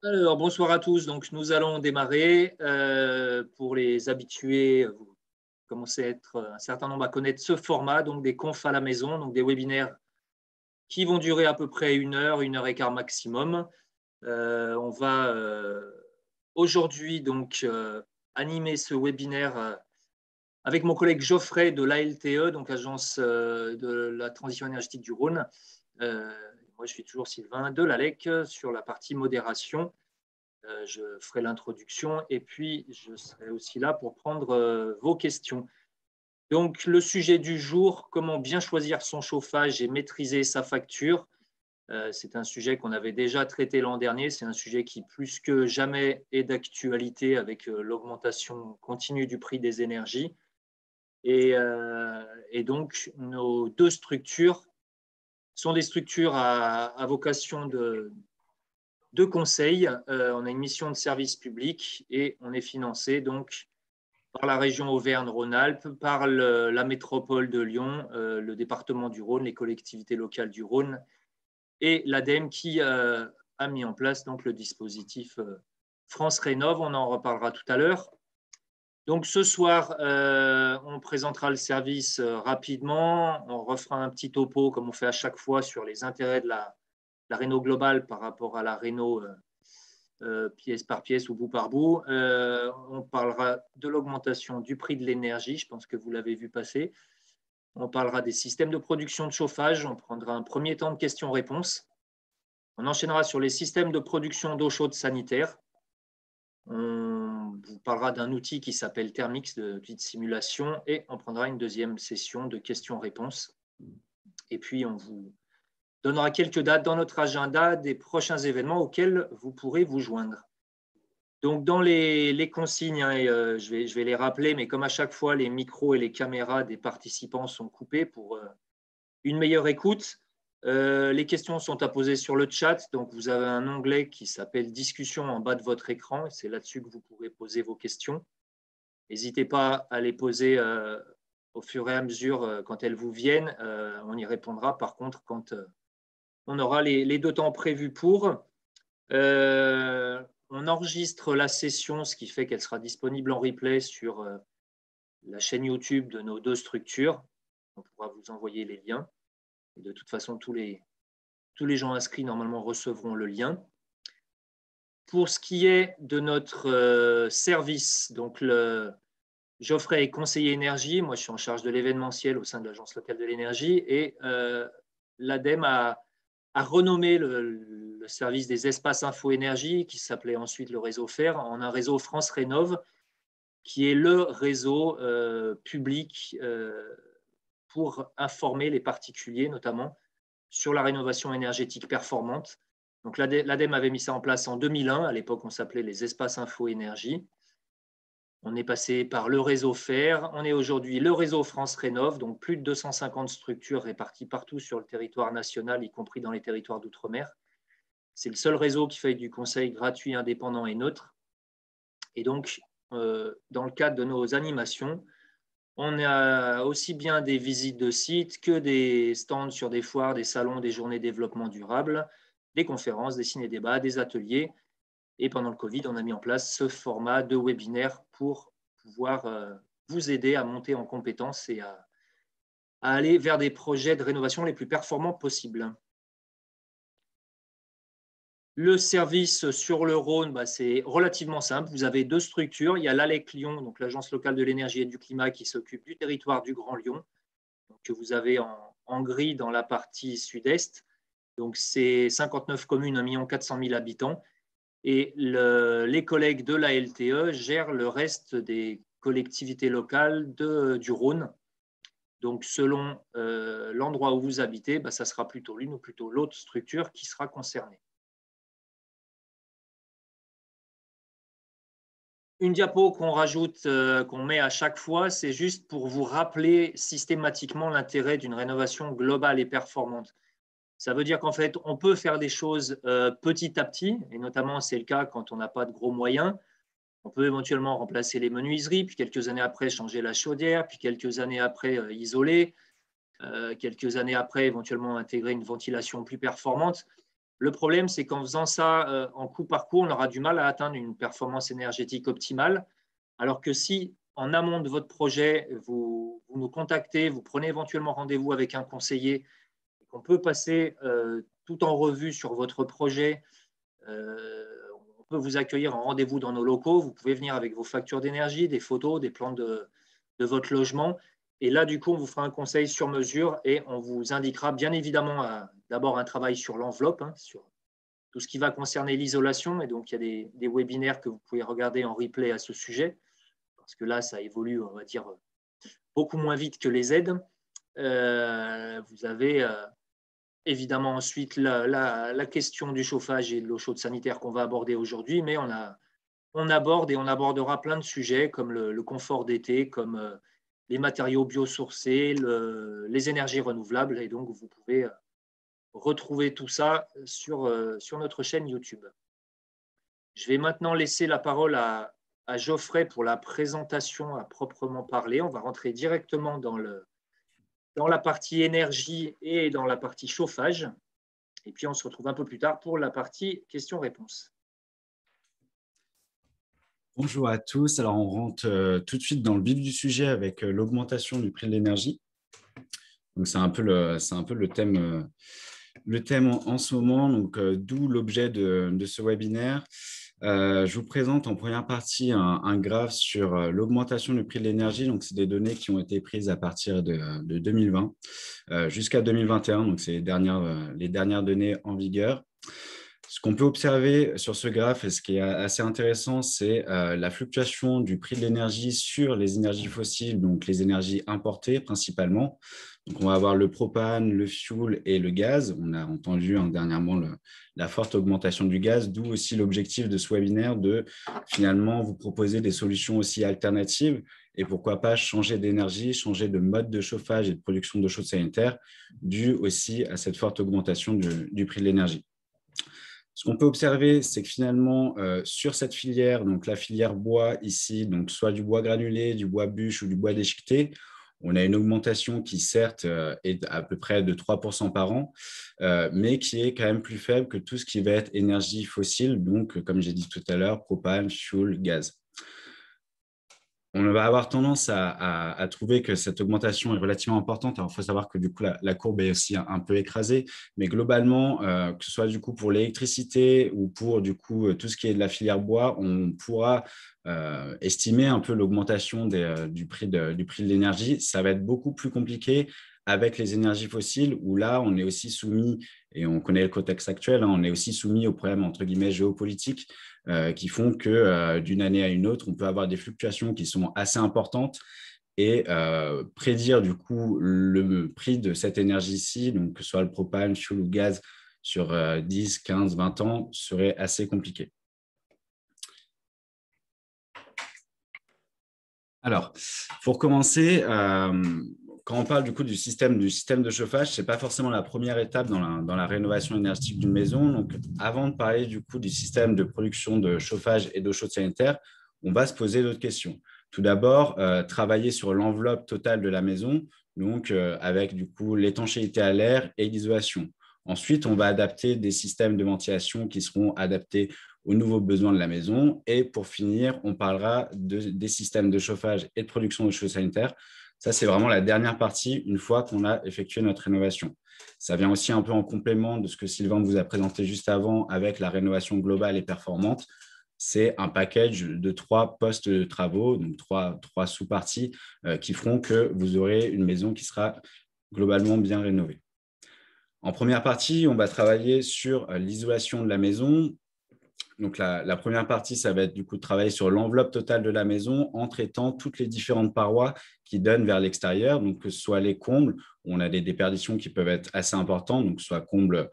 Alors, bonsoir à tous. Donc, nous allons démarrer. Pour les habitués, vous commencez à être un certain nombre à connaître ce format, donc des confs à la maison, donc des webinaires qui vont durer à peu près une heure et quart maximum. On va aujourd'hui donc animer ce webinaire avec mon collègue Geoffrey de l'ALTE, donc Agence de la transition énergétique du Rhône. Moi, je suis toujours Sylvain de l'ALEC sur la partie modération. Je ferai l'introduction et puis je serai aussi là pour prendre vos questions. Donc, le sujet du jour, comment bien choisir son chauffage et maîtriser sa facture. C'est un sujet qu'on avait déjà traité l'an dernier. C'est un sujet qui, plus que jamais, est d'actualité avec l'augmentation continue du prix des énergies. Et donc, nos deux structures sont des structures à vocation de conseil. On a une mission de service public et on est financé donc par la région Auvergne-Rhône-Alpes, par la métropole de Lyon, le département du Rhône, les collectivités locales du Rhône et l'ADEME qui a mis en place donc le dispositif France Rénov'. On en reparlera tout à l'heure. Donc ce soir, on présentera le service rapidement. On refera un petit topo, comme on fait à chaque fois, sur les intérêts de la réno globale par rapport à la réno pièce par pièce ou bout par bout. On parlera de l'augmentation du prix de l'énergie, je pense que vous l'avez vu passer. On parlera des systèmes de production de chauffage. On prendra un premier temps de questions-réponses. On enchaînera sur les systèmes de production d'eau chaude sanitaire. On vous parlera d'un outil qui s'appelle Thermix, d'outil de simulation, et on prendra une deuxième session de questions-réponses. Et puis, on vous donnera quelques dates dans notre agenda des prochains événements auxquels vous pourrez vous joindre. Donc, dans les consignes, hein, je vais les rappeler, mais comme à chaque fois, les micros et les caméras des participants sont coupés pour une meilleure écoute. Les questions sont à poser sur le chat. Donc, vous avez un onglet qui s'appelle Discussion en bas de votre écran. C'est là-dessus que vous pourrez poser vos questions. N'hésitez pas à les poser au fur et à mesure quand elles vous viennent. On y répondra par contre quand on aura les deux temps prévus pour. On enregistre la session, ce qui fait qu'elle sera disponible en replay sur la chaîne YouTube de nos deux structures. On pourra vous envoyer les liens. Et de toute façon, tous les gens inscrits normalement recevront le lien. Pour ce qui est de notre service, donc Geoffrey est conseiller énergie, moi je suis en charge de l'événementiel au sein de l'Agence locale de l'énergie et l'ADEME a renommé le service des espaces info énergie qui s'appelait ensuite le réseau FER en un réseau France Rénov qui est le réseau public pour informer les particuliers notamment sur la rénovation énergétique performante. Donc l'ADEME avait mis ça en place en 2001. À l'époque, on s'appelait les espaces info énergie. On est passé par le réseau FER. On est aujourd'hui le réseau France Rénov', donc plus de 250 structures réparties partout sur le territoire national, y compris dans les territoires d'outre-mer. C'est le seul réseau qui fait du conseil gratuit, indépendant et neutre. Et donc, dans le cadre de nos animations, on a aussi bien des visites de sites que des stands sur des foires, des salons, des journées développement durable, des conférences, des ciné-débats, des ateliers. Et pendant le Covid, on a mis en place ce format de webinaire pour pouvoir vous aider à monter en compétences et à aller vers des projets de rénovation les plus performants possibles. Le service sur le Rhône, c'est relativement simple. Vous avez deux structures. Il y a l'ALEC Lyon, donc l'Agence locale de l'énergie et du climat, qui s'occupe du territoire du Grand Lyon, que vous avez en gris dans la partie sud-est. Donc, c'est 59 communes, 1 400 000 habitants. Et les collègues de la LTE gèrent le reste des collectivités locales du Rhône. Donc, selon l'endroit où vous habitez, ça sera plutôt l'une ou plutôt l'autre structure qui sera concernée. Une diapo qu'on rajoute, qu'on met à chaque fois, c'est juste pour vous rappeler systématiquement l'intérêt d'une rénovation globale et performante. Ça veut dire qu'en fait, on peut faire des choses petit à petit, et notamment c'est le cas quand on n'a pas de gros moyens. On peut éventuellement remplacer les menuiseries, puis quelques années après changer la chaudière, puis quelques années après isoler, quelques années après éventuellement intégrer une ventilation plus performante. Le problème, c'est qu'en faisant ça en coup par coup, on aura du mal à atteindre une performance énergétique optimale. Alors que si, en amont de votre projet, vous nous contactez, vous prenez éventuellement rendez-vous avec un conseiller, qu'on peut passer tout en revue sur votre projet, on peut vous accueillir en rendez-vous dans nos locaux. Vous pouvez venir avec vos factures d'énergie, des photos, des plans de votre logement. Et là, du coup, on vous fera un conseil sur mesure et on vous indiquera bien évidemment d'abord un travail sur l'enveloppe, sur tout ce qui va concerner l'isolation. Et donc, il y a des webinaires que vous pouvez regarder en replay à ce sujet, parce que là, ça évolue, on va dire, beaucoup moins vite que les aides. Vous avez évidemment ensuite la question du chauffage et de l'eau chaude sanitaire qu'on va aborder aujourd'hui, mais on aborde et on abordera plein de sujets comme le confort d'été, comme les matériaux biosourcés, les énergies renouvelables. Et donc, vous pouvez retrouver tout ça sur notre chaîne YouTube. Je vais maintenant laisser la parole à Geoffrey pour la présentation à proprement parler. On va rentrer directement dans la partie énergie et dans la partie chauffage. Et puis, on se retrouve un peu plus tard pour la partie questions-réponses. Bonjour à tous. Alors, on rentre tout de suite dans le vif du sujet avec l'augmentation du prix de l'énergie. Donc, c'est un peu le thème en ce moment, donc d'où l'objet de ce webinaire. Je vous présente en première partie un graphe sur l'augmentation du prix de l'énergie. Donc, c'est des données qui ont été prises à partir de 2020 jusqu'à 2021. Donc, c'est les dernières données en vigueur. Ce qu'on peut observer sur ce graphe et ce qui est assez intéressant, c'est la fluctuation du prix de l'énergie sur les énergies fossiles, donc les énergies importées principalement. Donc, on va avoir le propane, le fioul et le gaz. On a entendu dernièrement la forte augmentation du gaz, d'où aussi l'objectif de ce webinaire de finalement vous proposer des solutions aussi alternatives et pourquoi pas changer d'énergie, changer de mode de chauffage et de production d'eau chaude sanitaire dû aussi à cette forte augmentation du prix de l'énergie. Ce qu'on peut observer, c'est que finalement, sur cette filière, donc la filière bois ici, donc soit du bois granulé, du bois bûche ou du bois déchiqueté, on a une augmentation qui, certes, est à peu près de 3% par an, mais qui est quand même plus faible que tout ce qui va être énergie fossile, donc, comme j'ai dit tout à l'heure, propane, fioul, gaz. On va avoir tendance à trouver que cette augmentation est relativement importante. Alors, il faut savoir que du coup, la courbe est aussi un peu écrasée, mais globalement, que ce soit du coup pour l'électricité ou pour du coup tout ce qui est de la filière bois, on pourra estimer un peu l'augmentation du prix de l'énergie. Ça va être beaucoup plus compliqué avec les énergies fossiles, où là, on est aussi soumis, et on connaît le contexte actuel, on est aussi soumis aux problèmes entre guillemets géopolitiques qui font que d'une année à une autre, on peut avoir des fluctuations qui sont assez importantes et prédire du coup le prix de cette énergie-ci, donc que ce soit le propane, fioul ou gaz, sur 10, 15, 20 ans, serait assez compliqué. Alors, pour commencer, quand on parle du coup du système de chauffage, ce n'est pas forcément la première étape dans la rénovation énergétique d'une maison. Donc, avant de parler du coup du système de production de chauffage et d'eau chaude sanitaire, on va se poser d'autres questions. Tout d'abord, travailler sur l'enveloppe totale de la maison, donc avec du coup l'étanchéité à l'air et l'isolation. Ensuite, on va adapter des systèmes de ventilation qui seront adaptés aux nouveaux besoins de la maison. Et pour finir, on parlera des systèmes de chauffage et de production de chaude sanitaire. Ça, c'est vraiment la dernière partie une fois qu'on a effectué notre rénovation. Ça vient aussi un peu en complément de ce que Sylvain vous a présenté juste avant avec la rénovation globale et performante. C'est un package de 3 postes de travaux, donc trois sous-parties qui feront que vous aurez une maison qui sera globalement bien rénovée. En première partie, on va travailler sur l'isolation de la maison. Donc, la première partie, ça va être du coup de travailler sur l'enveloppe totale de la maison en traitant toutes les différentes parois qui donnent vers l'extérieur. Donc, que ce soit les combles, où on a des déperditions qui peuvent être assez importantes, donc soit comble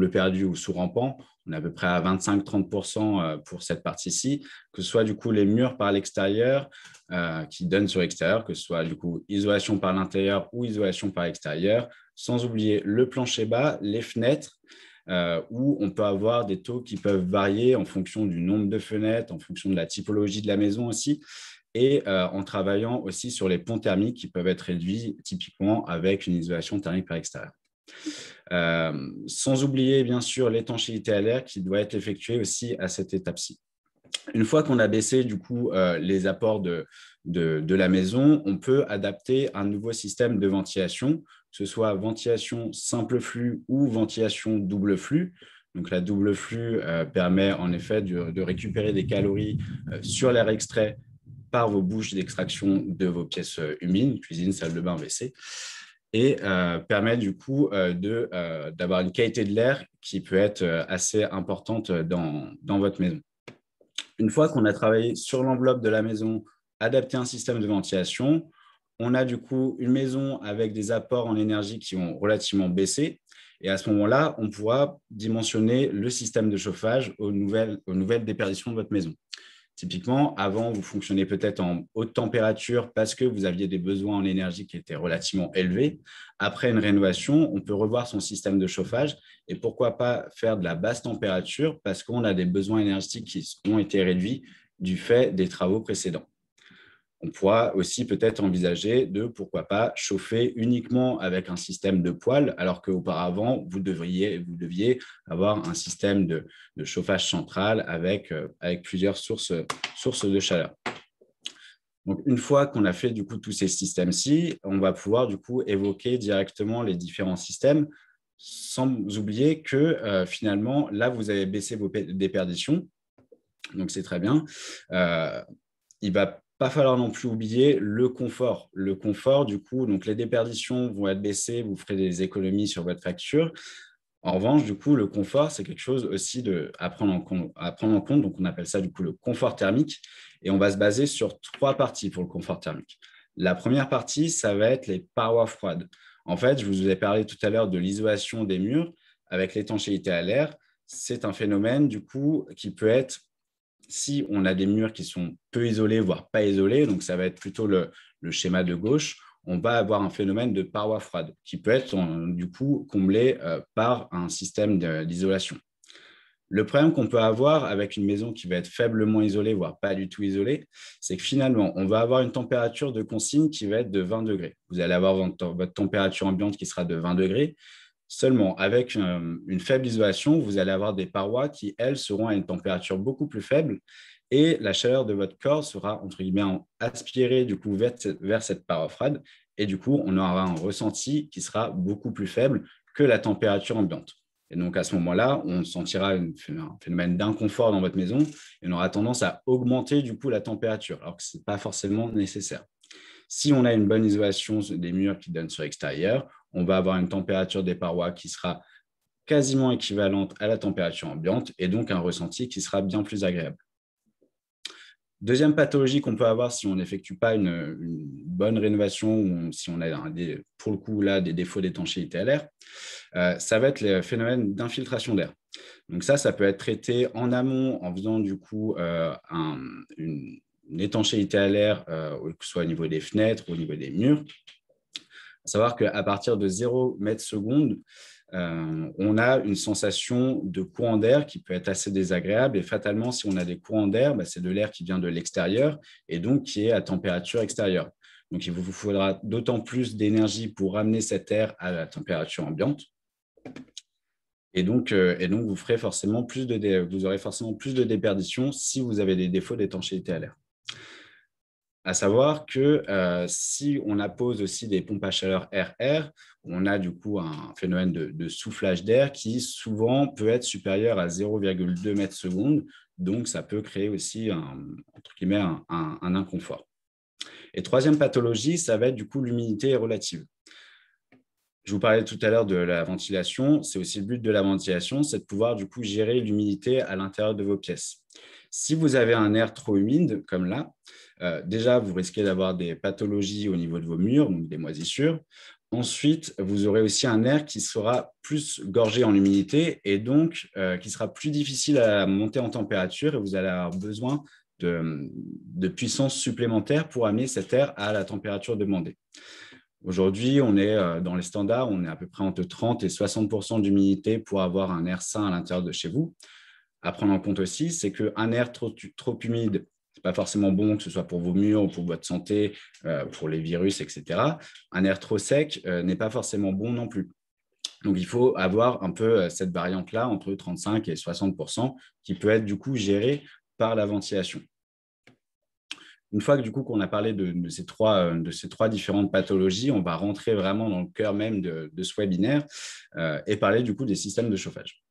perdu ou sous-rampant. On est à peu près à 25-30% pour cette partie-ci. Que ce soit du coup les murs par l'extérieur qui donnent sur l'extérieur, que ce soit du coup isolation par l'intérieur ou isolation par l'extérieur. Sans oublier le plancher bas, les fenêtres, où on peut avoir des taux qui peuvent varier en fonction du nombre de fenêtres, en fonction de la typologie de la maison aussi, et en travaillant aussi sur les ponts thermiques qui peuvent être réduits typiquement avec une isolation thermique par extérieur. Sans oublier, bien sûr, l'étanchéité à l'air qui doit être effectuée aussi à cette étape-ci. Une fois qu'on a baissé du coup les apports de la maison, on peut adapter un nouveau système de ventilation, que ce soit ventilation simple flux ou ventilation double flux. Donc la double flux permet en effet de récupérer des calories sur l'air extrait par vos bouches d'extraction de vos pièces humides, cuisine, salle de bain, WC, et permet du coup d'avoir une qualité de l'air qui peut être assez importante dans votre maison. Une fois qu'on a travaillé sur l'enveloppe de la maison, adapté un système de ventilation, on a du coup une maison avec des apports en énergie qui ont relativement baissé. Et à ce moment-là, on pourra dimensionner le système de chauffage aux nouvelles déperditions de votre maison. Typiquement, avant, vous fonctionnez peut-être en haute température parce que vous aviez des besoins en énergie qui étaient relativement élevés. Après une rénovation, on peut revoir son système de chauffage et pourquoi pas faire de la basse température parce qu'on a des besoins énergétiques qui ont été réduits du fait des travaux précédents. On pourra aussi peut-être envisager de, pourquoi pas, chauffer uniquement avec un système de poêle, alors qu'auparavant, vous deviez avoir un système de chauffage central avec plusieurs sources de chaleur. Donc, une fois qu'on a fait du coup tous ces systèmes-ci, on va pouvoir du coup évoquer directement les différents systèmes, sans oublier que finalement, là, vous avez baissé vos déperditions. Donc, c'est très bien. Il va pas falloir non plus oublier le confort. Le confort, du coup, donc les déperditions vont être baissées, vous ferez des économies sur votre facture. En revanche, du coup, le confort, c'est quelque chose aussi à prendre en compte. Donc, on appelle ça du coup le confort thermique. Et on va se baser sur 3 parties pour le confort thermique. La première partie, ça va être les parois froides. En fait, je vous ai parlé tout à l'heure de l'isolation des murs avec l'étanchéité à l'air. C'est un phénomène, du coup, qui peut être si on a des murs qui sont peu isolés, voire pas isolés, donc ça va être plutôt le schéma de gauche, on va avoir un phénomène de paroi froide qui peut être du coup comblé par un système d'isolation. Le problème qu'on peut avoir avec une maison qui va être faiblement isolée, voire pas du tout isolée, c'est que finalement, on va avoir une température de consigne qui va être de 20 degrés. Vous allez avoir votre température ambiante qui sera de 20 degrés. Seulement, avec une faible isolation, vous allez avoir des parois qui, elles, seront à une température beaucoup plus faible et la chaleur de votre corps sera, entre guillemets, aspirée du coup, vers cette paroi froide et du coup, on aura un ressenti qui sera beaucoup plus faible que la température ambiante. Et donc, à ce moment-là, on sentira un phénomène d'inconfort dans votre maison et on aura tendance à augmenter du coup la température, alors que ce n'est pas forcément nécessaire. Si on a une bonne isolation des murs qui donnent sur l'extérieur, on va avoir une température des parois qui sera quasiment équivalente à la température ambiante et donc un ressenti qui sera bien plus agréable. Deuxième pathologie qu'on peut avoir si on n'effectue pas une bonne rénovation ou si on a pour le coup là des défauts d'étanchéité à l'air, ça va être le phénomène d'infiltration d'air. Donc ça peut être traité en amont en faisant du coup une étanchéité à l'air, que ce soit au niveau des fenêtres ou au niveau des murs. À savoir qu'à partir de 0 mètre seconde, on a une sensation de courant d'air qui peut être assez désagréable. Et fatalement, si on a des courants d'air, c'est de l'air qui vient de l'extérieur et donc qui est à température extérieure. Donc, il vous faudra d'autant plus d'énergie pour ramener cet air à la température ambiante. Et donc vous aurez forcément plus de déperdition si vous avez des défauts d'étanchéité à l'air. À savoir que si on appose aussi des pompes à chaleur RR, on a du coup un phénomène de soufflage d'air qui souvent peut être supérieur à 0,2 mètres secondes. Donc, ça peut créer aussi entre guillemets, un inconfort. Et troisième pathologie, ça va être du coup l'humidité relative. Je vous parlais tout à l'heure de la ventilation. C'est aussi le but de la ventilation, c'est de pouvoir du coup gérer l'humidité à l'intérieur de vos pièces. Si vous avez un air trop humide, comme là, déjà, vous risquez d'avoir des pathologies au niveau de vos murs, donc des moisissures. Ensuite, vous aurez aussi un air qui sera plus gorgé en humidité et donc qui sera plus difficile à monter en température et vous allez avoir besoin de puissance supplémentaire pour amener cet air à la température demandée. Aujourd'hui, on est dans les standards, on est à peu près entre 30 et 60% d'humidité pour avoir un air sain à l'intérieur de chez vous. À prendre en compte aussi, c'est qu'un air trop humide, ce n'est pas forcément bon, que ce soit pour vos murs ou pour votre santé, pour les virus, etc. Un air trop sec n'est pas forcément bon non plus. Donc, il faut avoir un peu cette variante-là entre 35 et 60% qui peut être du coup gérée par la ventilation. Une fois que du coup qu'on a parlé de ces trois différentes pathologies, on va rentrer vraiment dans le cœur même de ce webinaire et parler du coup des systèmes de chauffage.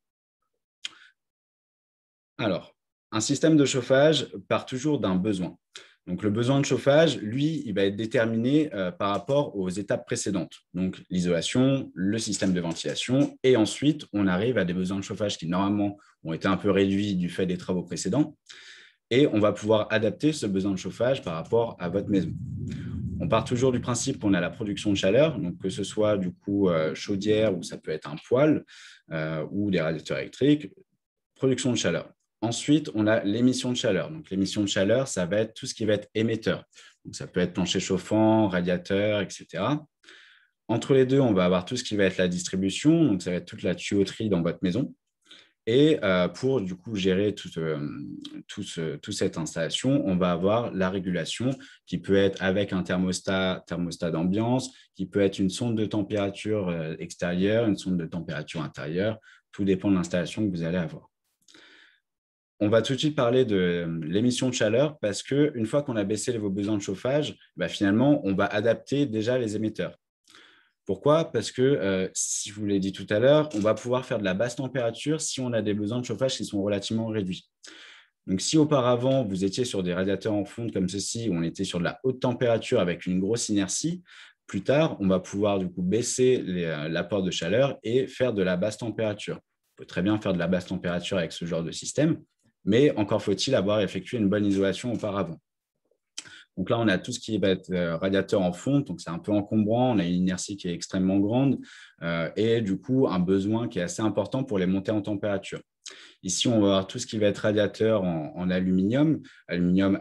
Alors, un système de chauffage part toujours d'un besoin. Donc, le besoin de chauffage, lui, il va être déterminé par rapport aux étapes précédentes. Donc, l'isolation, le système de ventilation, et ensuite, on arrive à des besoins de chauffage qui, normalement, ont été un peu réduits du fait des travaux précédents. Et on va pouvoir adapter ce besoin de chauffage par rapport à votre maison. On part toujours du principe qu'on a la production de chaleur, donc que ce soit du coup chaudière ou ça peut être un poêle ou des radiateurs électriques, production de chaleur. Ensuite, on a l'émission de chaleur. Donc, l'émission de chaleur, ça va être tout ce qui va être émetteur. Donc, ça peut être plancher chauffant, radiateur, etc. Entre les deux, on va avoir tout ce qui va être la distribution. Donc, ça va être toute la tuyauterie dans votre maison. Et pour du coup gérer toute cette installation, on va avoir la régulation qui peut être avec un thermostat d'ambiance, qui peut être une sonde de température extérieure, une sonde de température intérieure. Tout dépend de l'installation que vous allez avoir. On va tout de suite parler de l'émission de chaleur parce qu'une fois qu'on a baissé vos besoins de chauffage, finalement, on va adapter déjà les émetteurs. Pourquoi? Parce que, si je vous l'ai dit tout à l'heure, on va pouvoir faire de la basse température si on a des besoins de chauffage qui sont relativement réduits. Donc, si auparavant, vous étiez sur des radiateurs en fonte comme ceci, où on était sur de la haute température avec une grosse inertie, plus tard, on va pouvoir du coup baisser l'apport de chaleur et faire de la basse température. On peut très bien faire de la basse température avec ce genre de système, mais encore faut-il avoir effectué une bonne isolation auparavant. Donc là, on a tout ce qui va être radiateur en fonte, donc c'est un peu encombrant, on a une inertie qui est extrêmement grande et du coup, un besoin qui est assez important pour les montées en température. Ici, on va avoir tout ce qui va être radiateur en aluminium,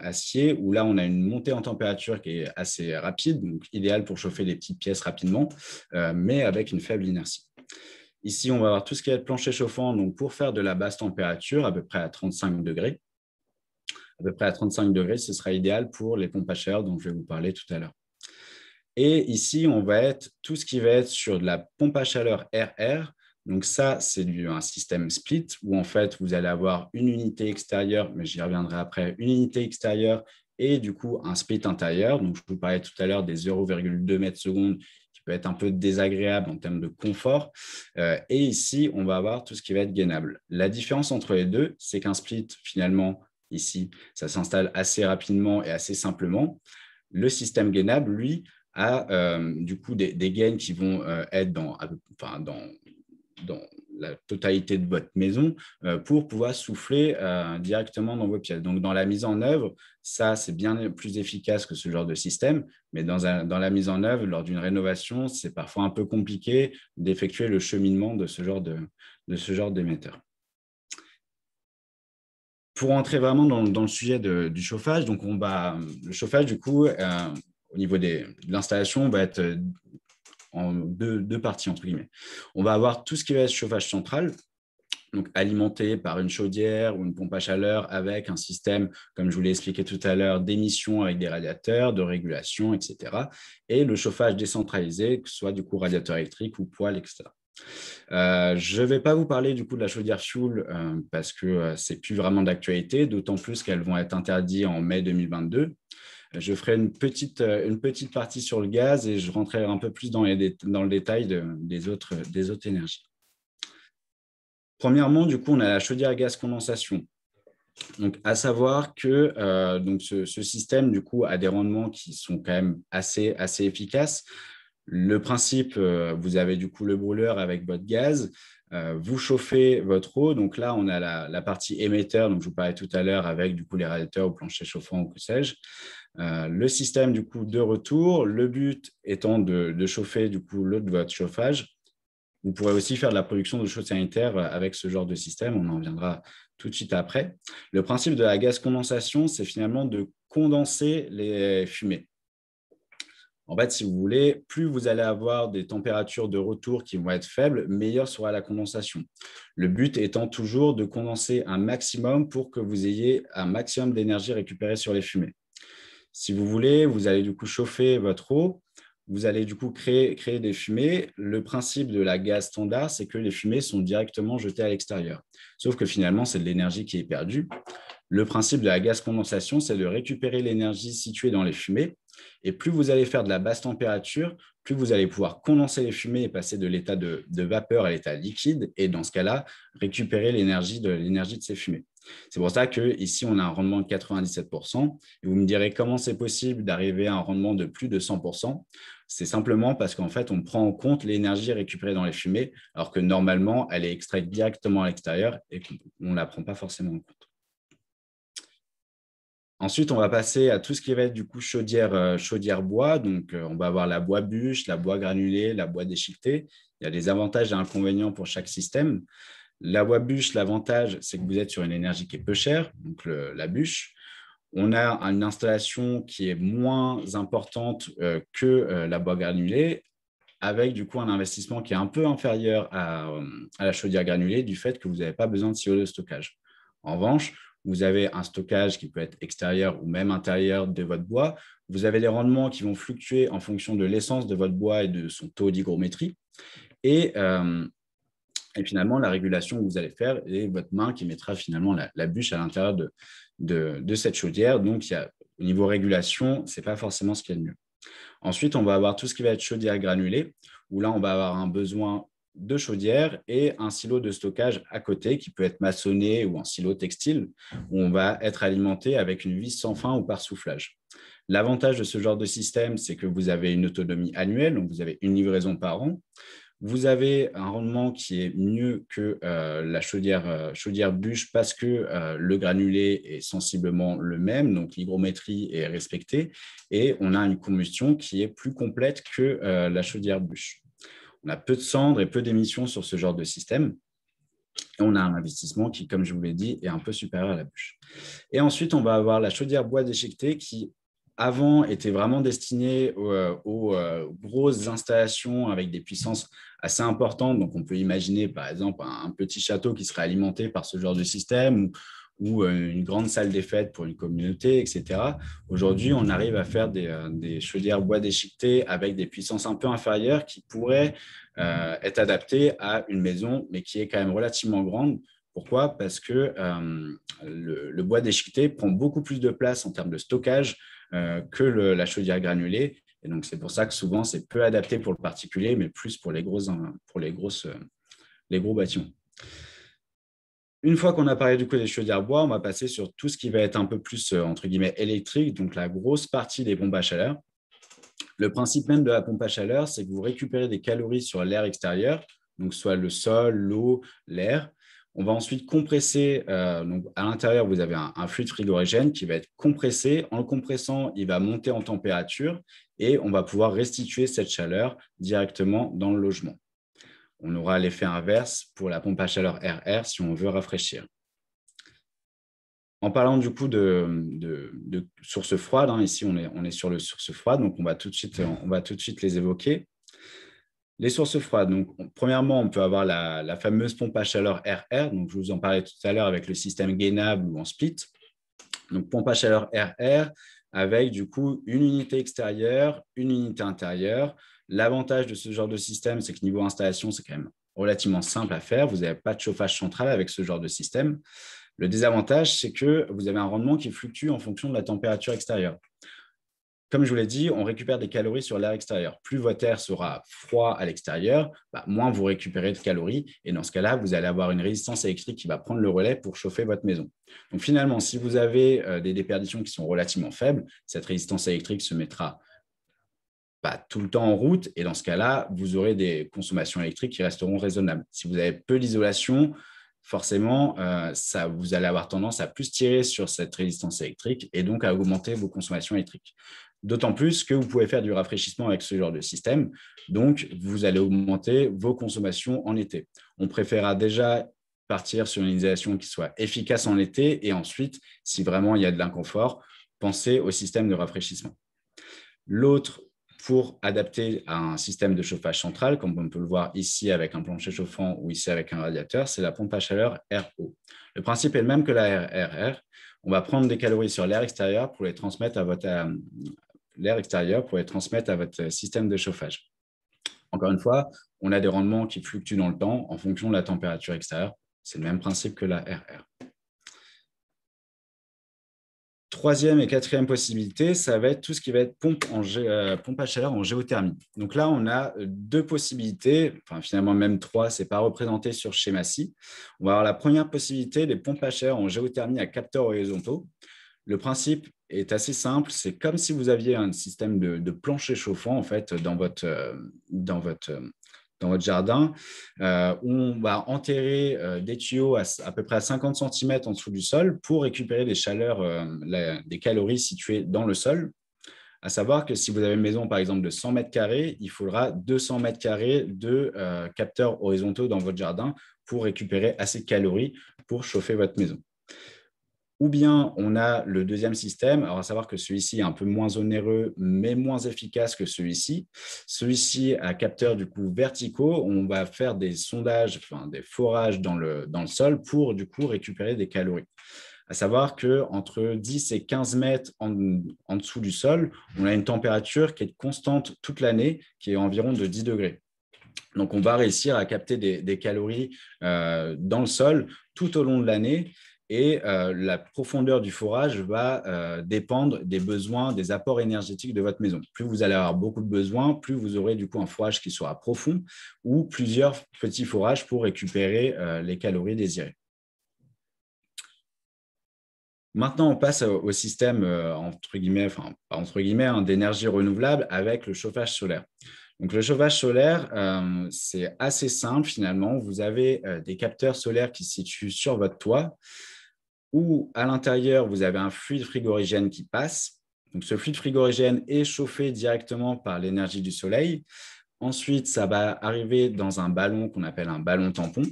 acier, où là, on a une montée en température qui est assez rapide, donc idéal pour chauffer les petites pièces rapidement, mais avec une faible inertie. Ici, on va avoir tout ce qui va être plancher chauffant, donc pour faire de la basse température, à peu près à 35 degrés. À peu près à 35 degrés, ce sera idéal pour les pompes à chaleur dont je vais vous parler tout à l'heure. Et ici, on va être tout ce qui va être sur de la pompe à chaleur RR. Donc ça, c'est un système split où en fait, vous allez avoir une unité extérieure, mais j'y reviendrai après, une unité extérieure et du coup un split intérieur. Donc je vous parlais tout à l'heure des 0,2 mètres secondes qui peut être un peu désagréable en termes de confort. Et ici, on va avoir tout ce qui va être gainable. La différence entre les deux, c'est qu'un split, finalement, ici, ça s'installe assez rapidement et assez simplement. Le système gainable, lui, a du coup des gains qui vont être dans la totalité de votre maison pour pouvoir souffler directement dans vos pièces. Donc, dans la mise en œuvre, ça, c'est bien plus efficace que ce genre de système, mais dans la mise en œuvre, lors d'une rénovation, c'est parfois un peu compliqué d'effectuer le cheminement de ce genre d'émetteur. Pour entrer vraiment dans le sujet du chauffage, donc le chauffage, du coup, au niveau de l'installation, va être en deux parties, entre guillemets. On va avoir tout ce qui va être chauffage central, donc alimenté par une chaudière ou une pompe à chaleur avec un système, comme je vous l'ai expliqué tout à l'heure, d'émission avec des radiateurs, de régulation, etc. Et le chauffage décentralisé, que ce soit du coup radiateur électrique ou poêle, etc. Je ne vais pas vous parler du coup de la chaudière fuel parce que ce n'est plus vraiment d'actualité, d'autant plus qu'elles vont être interdites en mai 2022. Je ferai une petite partie sur le gaz et je rentrerai un peu plus dans le détail des autres énergies. Premièrement, du coup, on a la chaudière à gaz condensation. Donc, à savoir que ce système, du coup, a des rendements qui sont quand même assez efficaces. Le principe, vous avez du coup le brûleur avec votre gaz, vous chauffez votre eau. Donc là, on a la partie émetteur, donc je vous parlais tout à l'heure avec du coup les radiateurs ou plancher chauffant ou que sais-je. Le système du coup de retour, le but étant de chauffer du coup l'eau de votre chauffage. Vous pourrez aussi faire de la production de chaude sanitaire avec ce genre de système, on en reviendra tout de suite après. Le principe de la gaz condensation, c'est finalement de condenser les fumées. En fait, si vous voulez, plus vous allez avoir des températures de retour qui vont être faibles, meilleure sera la condensation. Le but étant toujours de condenser un maximum pour que vous ayez un maximum d'énergie récupérée sur les fumées. Si vous voulez, vous allez du coup chauffer votre eau. vous allez du coup créer des fumées. Le principe de la gaz standard, c'est que les fumées sont directement jetées à l'extérieur. Sauf que finalement, c'est de l'énergie qui est perdue. Le principe de la gaz condensation, c'est de récupérer l'énergie située dans les fumées. Et plus vous allez faire de la basse température, plus vous allez pouvoir condenser les fumées et passer de l'état de vapeur à l'état liquide. Et dans ce cas-là, récupérer l'énergie de ces fumées. C'est pour ça qu'ici, on a un rendement de 97%. Et vous me direz comment c'est possible d'arriver à un rendement de plus de 100%. C'est simplement parce qu'en fait, on prend en compte l'énergie récupérée dans les fumées, alors que normalement, elle est extraite directement à l'extérieur et qu'on ne la prend pas forcément en compte. Ensuite, on va passer à tout ce qui va être du coup chaudière bois. Donc, on va avoir la bois bûche, la bois granulée, la bois déchiquetée. Il y a des avantages et inconvénients pour chaque système. La bois bûche, l'avantage, c'est que vous êtes sur une énergie qui est peu chère, donc la bûche. On a une installation qui est moins importante que la bois granulée, avec du coup un investissement qui est un peu inférieur à la chaudière granulée du fait que vous n'avez pas besoin de silo de stockage. En revanche, vous avez un stockage qui peut être extérieur ou même intérieur de votre bois. Vous avez des rendements qui vont fluctuer en fonction de l'essence de votre bois et de son taux d'hygrométrie. Et finalement, la régulation que vous allez faire est votre main qui mettra finalement la bûche à l'intérieur de cette chaudière. Donc, au niveau régulation, ce n'est pas forcément ce qu'il y a de mieux. Ensuite, on va avoir tout ce qui va être chaudière granulée, où là, on va avoir un besoin de chaudière et un silo de stockage à côté qui peut être maçonné ou un silo textile, où on va être alimenté avec une vis sans fin ou par soufflage. L'avantage de ce genre de système, c'est que vous avez une autonomie annuelle, donc vous avez une livraison par an. Vous avez un rendement qui est mieux que la chaudière bûche parce que le granulé est sensiblement le même, donc l'hygrométrie est respectée et on a une combustion qui est plus complète que la chaudière bûche. On a peu de cendres et peu d'émissions sur ce genre de système. Et on a un investissement qui, comme je vous l'ai dit, est un peu supérieur à la bûche. Et ensuite, on va avoir la chaudière bois déchiquetée qui, avant, était vraiment destinée aux grosses installations avec des puissances assez importantes. Donc, on peut imaginer, par exemple, un petit château qui serait alimenté par ce genre de système ou une grande salle des fêtes pour une communauté, etc. Aujourd'hui, on arrive à faire des chaudières bois déchiquetées avec des puissances un peu inférieures qui pourraient être adaptées à une maison, mais qui est quand même relativement grande. Pourquoi? Parce que le bois déchiqueté prend beaucoup plus de place en termes de stockage que la chaudière granulée. Et donc, c'est pour ça que souvent, c'est peu adapté pour le particulier, mais plus pour les gros bâtiments. Une fois qu'on a parlé du coup des chaudières bois, on va passer sur tout ce qui va être un peu plus, entre guillemets, électrique, donc la grosse partie des pompes à chaleur. Le principe même de la pompe à chaleur, c'est que vous récupérez des calories sur l'air extérieur, donc soit le sol, l'eau, l'air. On va ensuite compresser, donc à l'intérieur, vous avez un fluide frigorigène qui va être compressé. En le compressant, il va monter en température et on va pouvoir restituer cette chaleur directement dans le logement. On aura l'effet inverse pour la pompe à chaleur RR si on veut rafraîchir. En parlant du coup de sources froides, ici on est sur le source froide, donc on va tout de suite les évoquer. Les sources froides, donc premièrement, on peut avoir la fameuse pompe à chaleur RR, donc je vous en parlais tout à l'heure avec le système gainable ou en split. Donc pompe à chaleur RR avec du coup une unité extérieure, une unité intérieure. L'avantage de ce genre de système, c'est que niveau installation, c'est quand même relativement simple à faire. Vous n'avez pas de chauffage central avec ce genre de système. Le désavantage, c'est que vous avez un rendement qui fluctue en fonction de la température extérieure. Comme je vous l'ai dit, on récupère des calories sur l'air extérieur. Plus votre air sera froid à l'extérieur, moins vous récupérez de calories. Et dans ce cas-là, vous allez avoir une résistance électrique qui va prendre le relais pour chauffer votre maison. Donc finalement, si vous avez des déperditions qui sont relativement faibles, cette résistance électrique se mettra pas tout le temps en route. Et dans ce cas-là, vous aurez des consommations électriques qui resteront raisonnables. Si vous avez peu d'isolation, forcément, vous allez avoir tendance à plus tirer sur cette résistance électrique et donc à augmenter vos consommations électriques. D'autant plus que vous pouvez faire du rafraîchissement avec ce genre de système. Donc, vous allez augmenter vos consommations en été. On préférera déjà partir sur une isolation qui soit efficace en été et ensuite, si vraiment il y a de l'inconfort, penser au système de rafraîchissement. L'autre, pour adapter à un système de chauffage central, comme on peut le voir ici avec un plancher chauffant ou ici avec un radiateur, c'est la pompe à chaleur RO. Le principe est le même que la RR. On va prendre des calories sur l'air extérieur pour les transmettre l'air extérieur pour les transmettre à votre système de chauffage. Encore une fois, on a des rendements qui fluctuent dans le temps en fonction de la température extérieure. C'est le même principe que la RR. Troisième et quatrième possibilité, ça va être tout ce qui va être pompe à chaleur en géothermie. Donc là, on a deux possibilités, enfin finalement même trois, ce n'est pas représenté sur schéma-ci. On va avoir la première possibilité, les pompes à chaleur en géothermie à capteurs horizontaux. Le principe est assez simple, c'est comme si vous aviez un système de plancher chauffant en fait, dans votre jardin, où on va enterrer des tuyaux à peu près à 50 cm en dessous du sol pour récupérer les chaleurs, des calories situées dans le sol. À savoir que si vous avez une maison, par exemple, de 100 mètres carrés, il faudra 200 mètres carrés de capteurs horizontaux dans votre jardin pour récupérer assez de calories pour chauffer votre maison. Ou bien on a le deuxième système, alors à savoir que celui-ci est un peu moins onéreux, mais moins efficace que celui-ci. Celui-ci a capteurs du coup verticaux, on va faire des sondages, enfin des forages dans le sol pour du coup récupérer des calories. À savoir qu'entre 10 et 15 mètres en dessous du sol, on a une température qui est constante toute l'année, qui est environ de 10 degrés. Donc, on va réussir à capter des calories dans le sol tout au long de l'année. Et la profondeur du forage va dépendre des besoins, des apports énergétiques de votre maison. Plus vous allez avoir beaucoup de besoins, plus vous aurez du coup un forage qui sera profond ou plusieurs petits forages pour récupérer les calories désirées. Maintenant, on passe au système entre guillemets, d'énergie renouvelable avec le chauffage solaire. Donc, le chauffage solaire, c'est assez simple finalement. Vous avez des capteurs solaires qui se situent sur votre toit où à l'intérieur, vous avez un fluide frigorigène qui passe. Donc, ce fluide frigorigène est chauffé directement par l'énergie du soleil. Ensuite, ça va arriver dans un ballon qu'on appelle un ballon tampon.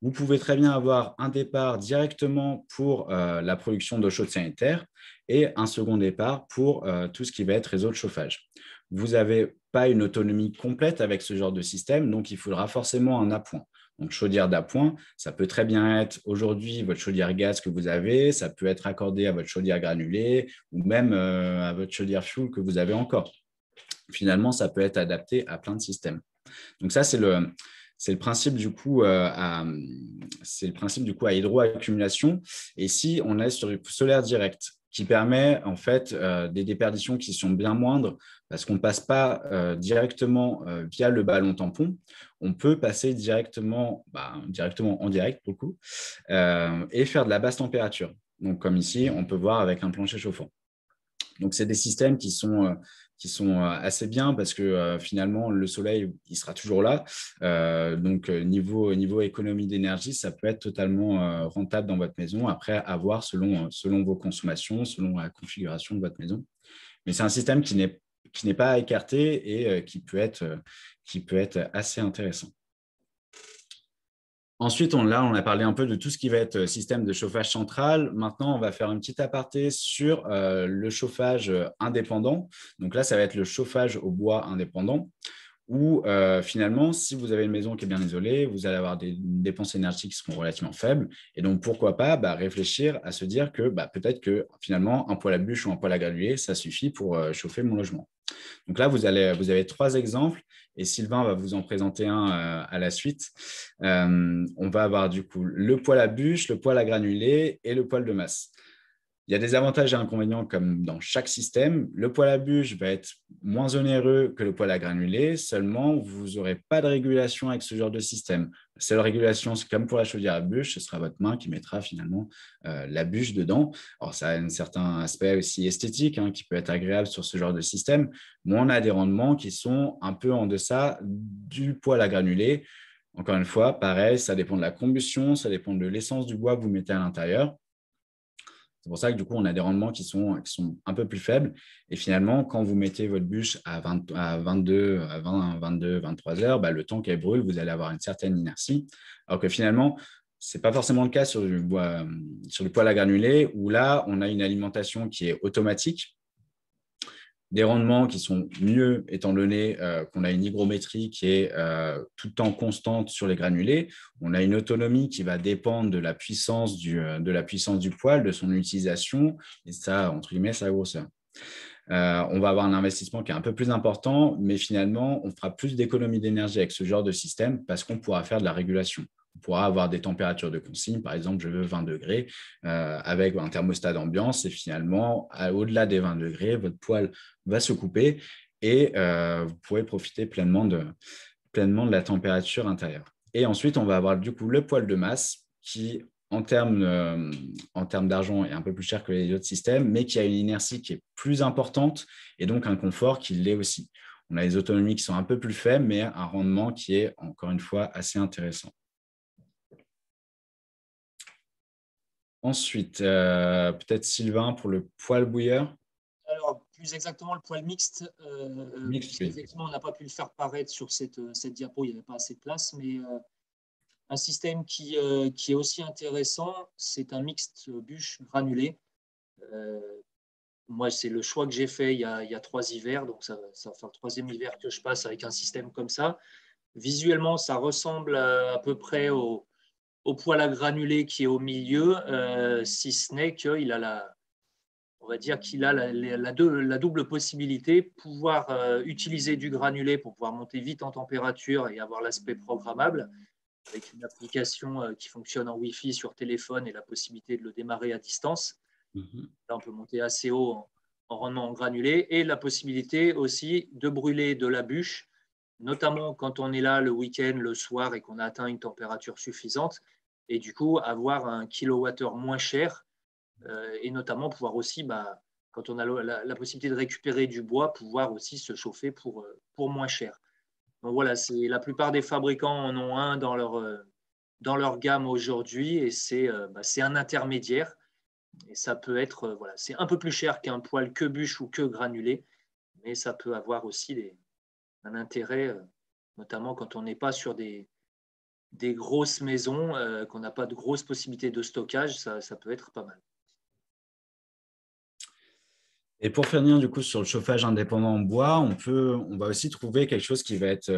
Vous pouvez très bien avoir un départ directement pour la production d'eau chaude sanitaire et un second départ pour tout ce qui va être réseau de chauffage. Vous n'avez pas une autonomie complète avec ce genre de système, donc il faudra forcément un appoint. Donc, chaudière d'appoint, ça peut très bien être aujourd'hui votre chaudière gaz que vous avez, ça peut être accordé à votre chaudière granulée ou même à votre chaudière fuel que vous avez encore. Finalement, ça peut être adapté à plein de systèmes. Donc, ça, c'est le principe du coup à hydroaccumulation. Et si on est sur du solaire direct, qui permet en fait des déperditions qui sont bien moindres parce qu'on ne passe pas directement via le ballon tampon, on peut passer directement en direct pour le coup et faire de la basse température. Donc comme ici, on peut voir avec un plancher chauffant. Donc c'est des systèmes qui sont assez bien parce que finalement, le soleil, il sera toujours là. Donc, niveau économie d'énergie, ça peut être totalement rentable dans votre maison. Après, à voir selon vos consommations, selon la configuration de votre maison. Mais c'est un système qui n'est pas à écarter et qui peut être assez intéressant. Ensuite, on a parlé un peu de tout ce qui va être système de chauffage central. Maintenant, on va faire une petite aparté sur le chauffage indépendant. Donc là, ça va être le chauffage au bois indépendant où finalement, si vous avez une maison qui est bien isolée, vous allez avoir des dépenses énergétiques qui seront relativement faibles. Et donc, pourquoi pas réfléchir à se dire que peut-être que finalement, un poêle à bûche ou un poêle à granuler, ça suffit pour chauffer mon logement. Donc là, vous avez trois exemples et Sylvain va vous en présenter un à la suite. On va avoir du coup le poêle à bûche, le poêle à granulés et le poêle de masse. Il y a des avantages et inconvénients comme dans chaque système. Le poêle à bûche va être moins onéreux que le poêle à granulés, seulement vous n'aurez pas de régulation avec ce genre de système. La seule régulation, c'est comme pour la chaudière à bûche, ce sera votre main qui mettra finalement la bûche dedans. Alors, ça a un certain aspect aussi esthétique qui peut être agréable sur ce genre de système, mais on a des rendements qui sont un peu en deçà du poêle à granulés. Encore une fois, pareil, ça dépend de la combustion, ça dépend de l'essence du bois que vous mettez à l'intérieur. C'est pour ça que du coup, on a des rendements qui sont un peu plus faibles. Et finalement, quand vous mettez votre bûche à 22, 23 heures, le temps qu'elle brûle, vous allez avoir une certaine inertie. Alors que finalement, ce n'est pas forcément le cas sur le poêle à granulés, où là, on a une alimentation qui est automatique. Des rendements qui sont mieux étant donné qu'on a une hygrométrie qui est tout le temps constante sur les granulés. On a une autonomie qui va dépendre de la puissance du poêle, de son utilisation et ça, entre guillemets, sa grosseur. On va avoir un investissement qui est un peu plus important, mais finalement, on fera plus d'économie d'énergie avec ce genre de système parce qu'on pourra faire de la régulation. On pourra avoir des températures de consigne, par exemple, je veux 20 degrés avec un thermostat d'ambiance et finalement, au-delà des 20 degrés, votre poêle va se couper et vous pourrez profiter pleinement de la température intérieure. Et ensuite, on va avoir du coup le poêle de masse qui, en termes d'argent, est un peu plus cher que les autres systèmes, mais qui a une inertie qui est plus importante et donc un confort qui l'est aussi. On a les autonomies qui sont un peu plus faibles, mais un rendement qui est, encore une fois, assez intéressant. Ensuite, peut-être Sylvain pour le poêle bouilleur. Alors, plus exactement, le poêle mixte, Mixte, oui. effectivement, on n'a pas pu le faire paraître sur cette diapo, il n'y avait pas assez de place, mais un système qui est aussi intéressant, c'est un mixte bûche granulé. Moi, c'est le choix que j'ai fait il y a 3 hivers, donc ça va faire le 3e hiver que je passe avec un système comme ça. Visuellement, ça ressemble à peu près au poêle à granulés qui est au milieu, si ce n'est qu'il a on va dire qu'il a la double possibilité, pouvoir utiliser du granulé pour pouvoir monter vite en température et avoir l'aspect programmable, avec une application qui fonctionne en Wi-Fi sur téléphone et la possibilité de le démarrer à distance. Là, on peut monter assez haut en rendement en granulé, et la possibilité aussi de brûler de la bûche, notamment quand on est là le week-end, le soir, et qu'on a atteint une température suffisante, et du coup avoir un kilowattheure moins cher, et notamment pouvoir aussi, quand on a la possibilité de récupérer du bois, pouvoir aussi se chauffer pour moins cher. Donc voilà, la plupart des fabricants en ont un dans leur gamme aujourd'hui, et c'est un intermédiaire. Et ça peut être, voilà, c'est un peu plus cher qu'un poêle que bûche ou que granulé, mais ça peut avoir aussi un intérêt, notamment quand on n'est pas sur des grosses maisons, qu'on n'a pas de grosses possibilités de stockage, ça peut être pas mal. Et pour finir du coup sur le chauffage indépendant en bois, on va aussi trouver quelque chose qui va être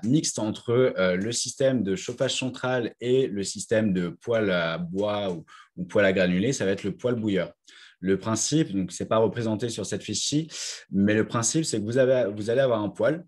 mixte entre le système de chauffage central et le système de poêle à bois ou poêle à granulés. Ça va être le poêle bouilleur. Le principe, donc c'est pas représenté sur cette fiche-ci, mais le principe c'est que vous allez avoir un poêle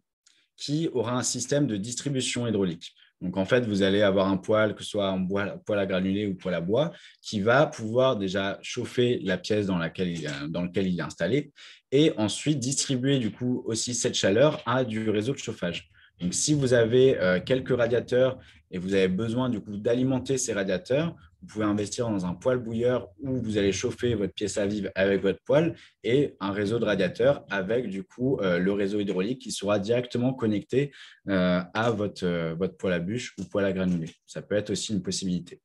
qui aura un système de distribution hydraulique. Donc, en fait, vous allez avoir un poêle, que ce soit un poêle à granulés ou poêle à bois, qui va pouvoir déjà chauffer la pièce dans laquelle il est installé et ensuite distribuer du coup aussi cette chaleur à du réseau de chauffage. Donc, si vous avez quelques radiateurs et vous avez besoin du coup d'alimenter ces radiateurs, vous pouvez investir dans un poêle bouilleur où vous allez chauffer votre pièce à vivre avec votre poêle et un réseau de radiateurs avec du coup le réseau hydraulique qui sera directement connecté à votre poêle à bûche ou poêle à granulés. Ça peut être aussi une possibilité.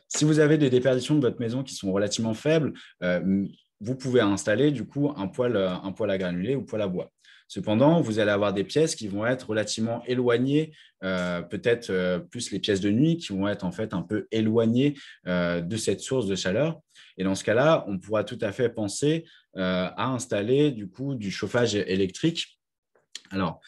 Si vous avez des déperditions de votre maison qui sont relativement faibles, vous pouvez installer du coup un poêle à granulés ou poêle à bois. Cependant, vous allez avoir des pièces qui vont être relativement éloignées, peut-être plus les pièces de nuit qui vont être en fait un peu éloignées de cette source de chaleur. Et dans ce cas-là, on pourra tout à fait penser à installer du coup du chauffage électrique. Alors,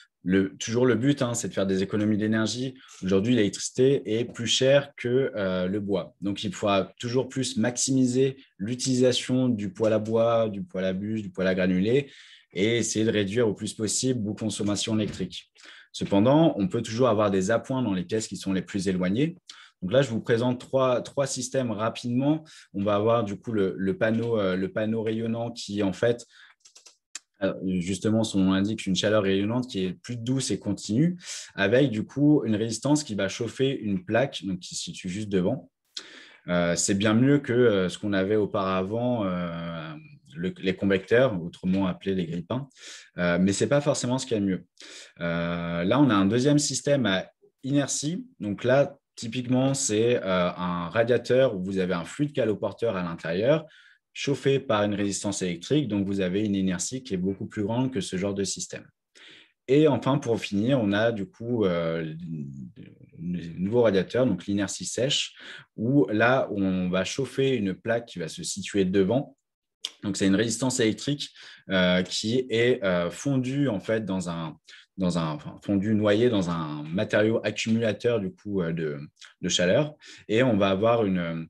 toujours le but, c'est de faire des économies d'énergie. Aujourd'hui, l'électricité est plus chère que le bois. Donc, il faudra toujours plus maximiser l'utilisation du poêle à bois, du poêle à bûche, du poêle à granulés et essayer de réduire au plus possible vos consommations électriques. Cependant, on peut toujours avoir des appoints dans les pièces qui sont les plus éloignées. Donc là, je vous présente trois systèmes rapidement. On va avoir du coup le panneau rayonnant qui, en fait, justement, son nom indique une chaleur rayonnante qui est plus douce et continue, avec du coup une résistance qui va chauffer une plaque donc, qui se situe juste devant. C'est bien mieux que ce qu'on avait auparavant, les convecteurs, autrement appelés les grippins, mais ce n'est pas forcément ce qu'il y a de mieux. Là, on a un deuxième système à inertie. Donc là, typiquement, c'est un radiateur où vous avez un fluide caloporteur à l'intérieur, chauffé par une résistance électrique. Donc, vous avez une inertie qui est beaucoup plus grande que ce genre de système. Et enfin, pour finir, on a du coup le nouveau radiateur, donc l'inertie sèche, où là, on va chauffer une plaque qui va se situer devant. Donc, c'est une résistance électrique qui est fondue en fait noyée dans un matériau accumulateur du coup de chaleur. Et on va avoir une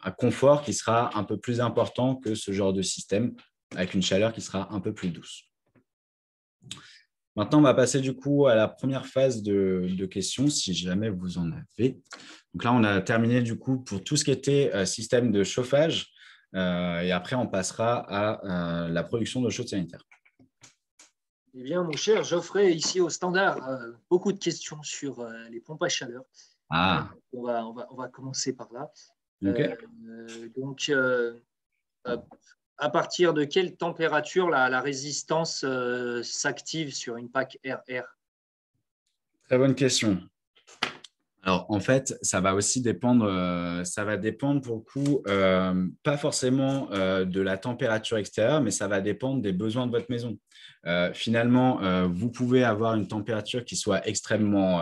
un confort qui sera un peu plus important que ce genre de système, avec une chaleur qui sera un peu plus douce. Maintenant, on va passer du coup à la première phase de questions, si jamais vous en avez. Donc là, on a terminé du coup pour tout ce qui était système de chauffage. Et après, on passera à la production d'eau chaude sanitaire. Eh bien, mon cher Geoffrey, ici au standard, beaucoup de questions sur les pompes à chaleur. Ah, On va commencer par là. ok. Donc, à partir de quelle température la résistance s'active sur une PAC RR? Très bonne question. Alors, en fait, ça va aussi dépendre, ça va dépendre pour le coup, pas forcément de la température extérieure, mais ça va dépendre des besoins de votre maison. Finalement, vous pouvez avoir une température qui soit extrêmement,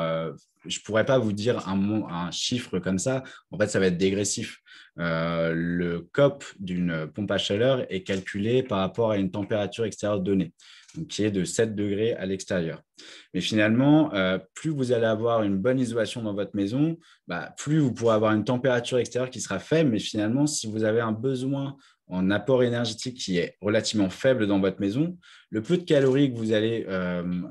je ne pourrais pas vous dire un chiffre comme ça, en fait, ça va être dégressif. Le COP d'une pompe à chaleur est calculé par rapport à une température extérieure donnée, donc qui est de 7 degrés à l'extérieur. Mais finalement, plus vous allez avoir une bonne isolation dans votre maison, plus vous pourrez avoir une température extérieure qui sera faible. Mais finalement, si vous avez un besoin en apport énergétique qui est relativement faible dans votre maison, le peu de calories que vous allez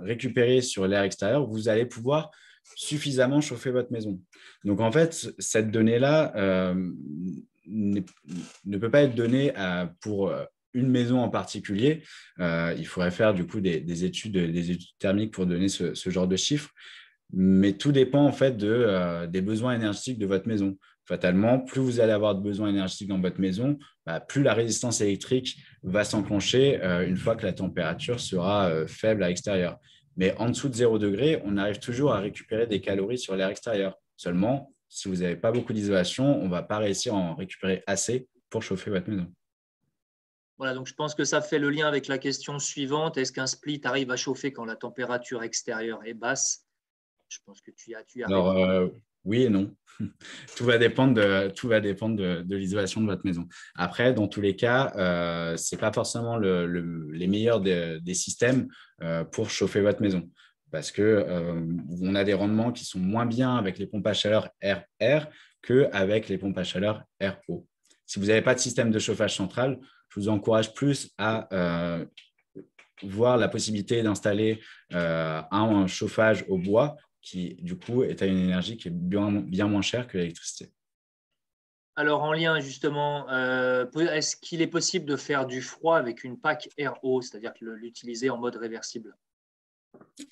récupérer sur l'air extérieur, vous allez pouvoir suffisamment chauffer votre maison. Donc, en fait, cette donnée-là ne peut pas être donnée pour une maison en particulier. Il faudrait faire du coup des études thermiques pour donner ce genre de chiffres. Mais tout dépend en fait des besoins énergétiques de votre maison. Fatalement, plus vous allez avoir de besoins énergétiques dans votre maison, plus la résistance électrique va s'enclencher une fois que la température sera faible à l'extérieur. Mais en dessous de 0 degré, on arrive toujours à récupérer des calories sur l'air extérieur. Seulement, si vous n'avez pas beaucoup d'isolation, on ne va pas réussir à en récupérer assez pour chauffer votre maison. Voilà, donc je pense que ça fait le lien avec la question suivante. Est-ce qu'un split arrive à chauffer quand la température extérieure est basse? Je pense que tu y as Alors, répondu. oui et non. Tout va dépendre de l'isolation de votre maison. Après, dans tous les cas, ce n'est pas forcément les meilleurs des systèmes pour chauffer votre maison. Parce qu'on a des rendements qui sont moins bien avec les pompes à chaleur RR qu'avec les pompes à chaleur RO. Si vous n'avez pas de système de chauffage central, je vous encourage plus à voir la possibilité d'installer un chauffage au bois qui, du coup, est à une énergie qui est bien moins chère que l'électricité. Alors, en lien justement, est-ce qu'il est possible de faire du froid avec une PAC RO, c'est-à-dire l'utiliser en mode réversible?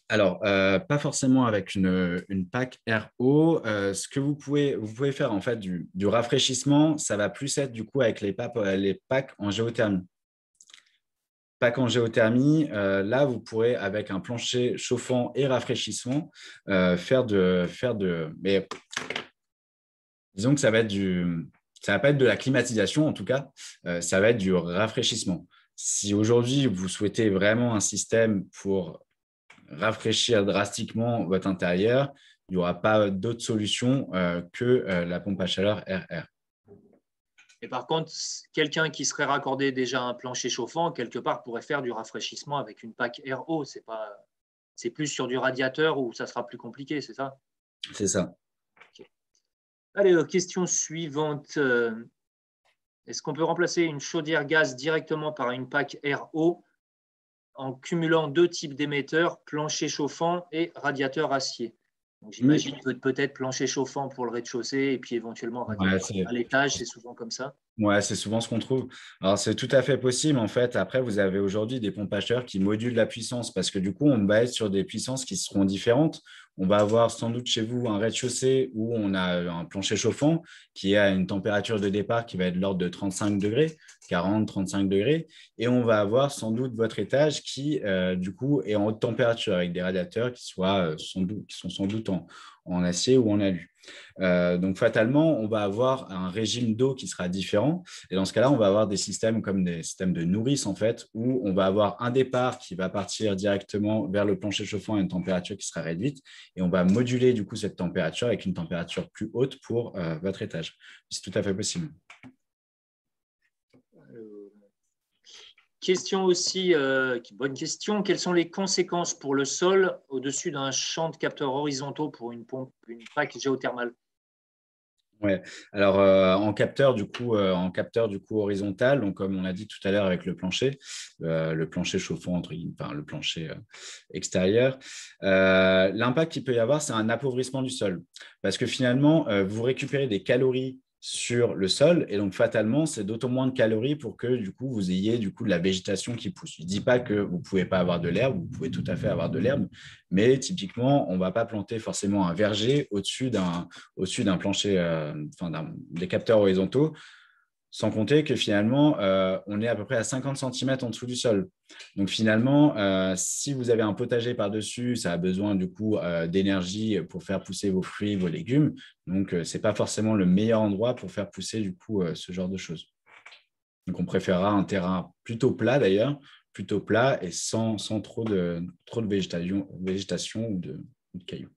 Alors, pas forcément avec une PAC RO. Ce que vous pouvez faire, en fait, du rafraîchissement, ça va plus être, du coup, avec les packs en géothermie. PAC en géothermie, là, vous pourrez, avec un plancher chauffant et rafraîchissement, mais disons que ça va pas être de la climatisation, en tout cas, ça va être du rafraîchissement. Si aujourd'hui, vous souhaitez vraiment un système pour rafraîchir drastiquement votre intérieur, il n'y aura pas d'autre solution que la pompe à chaleur RR. Et par contre, quelqu'un qui serait raccordé déjà à un plancher chauffant, quelque part, pourrait faire du rafraîchissement avec une PAC RO. C'est plus sur du radiateur où ça sera plus compliqué, c'est ça? C'est ça. Okay. Allez, question suivante. Est-ce qu'on peut remplacer une chaudière gaz directement par une PAC RO en cumulant deux types d'émetteurs, plancher chauffant et radiateur acier? J'imagine que peut-être plancher chauffant pour le rez-de-chaussée et puis éventuellement radiateur à l'étage, c'est souvent comme ça. Ouais, c'est souvent ce qu'on trouve. Alors, c'est tout à fait possible. En fait, après, vous avez aujourd'hui des pompes à chaleur qui modulent la puissance parce que du coup, on va être sur des puissances qui seront différentes. On va avoir sans doute chez vous un rez-de-chaussée où on a un plancher chauffant qui est à une température de départ qui va être de l'ordre de 35 degrés, 40, 35 degrés. Et on va avoir sans doute votre étage qui, du coup, est en haute température avec des radiateurs qui sont sans doute en acier ou en alu. Donc, fatalement, on va avoir un régime d'eau qui sera différent. Et dans ce cas-là, on va avoir des systèmes comme des systèmes de nourrice, en fait, où on va avoir un départ qui va partir directement vers le plancher chauffant à une température qui sera réduite. Et on va moduler, du coup, cette température avec une température plus haute pour votre étage. C'est tout à fait possible. Question aussi, bonne question. Quelles sont les conséquences pour le sol au-dessus d'un champ de capteurs horizontaux pour une PAC géothermale? Ouais. Alors en capteur du coup horizontal, donc comme on l'a dit tout à l'heure avec le plancher chauffant entre guillemets, enfin le plancher extérieur, l'impact qu'il peut y avoir, c'est un appauvrissement du sol, parce que finalement vous récupérez des calories sur le sol et donc fatalement c'est d'autant moins de calories pour que du coup vous ayez du coup de la végétation qui pousse. Je ne dis pas que vous ne pouvez pas avoir de l'herbe, vous pouvez tout à fait avoir de l'herbe, mais typiquement on ne va pas planter forcément un verger au-dessus d'un plancher, des capteurs horizontaux, sans compter que finalement, on est à peu près à 50 centimètres en dessous du sol. Donc finalement, si vous avez un potager par-dessus, ça a besoin du coup d'énergie pour faire pousser vos fruits, vos légumes. Donc, ce n'est pas forcément le meilleur endroit pour faire pousser du coup ce genre de choses. Donc, on préférera un terrain plutôt plat d'ailleurs, plutôt plat et sans trop de végétation ou de cailloux.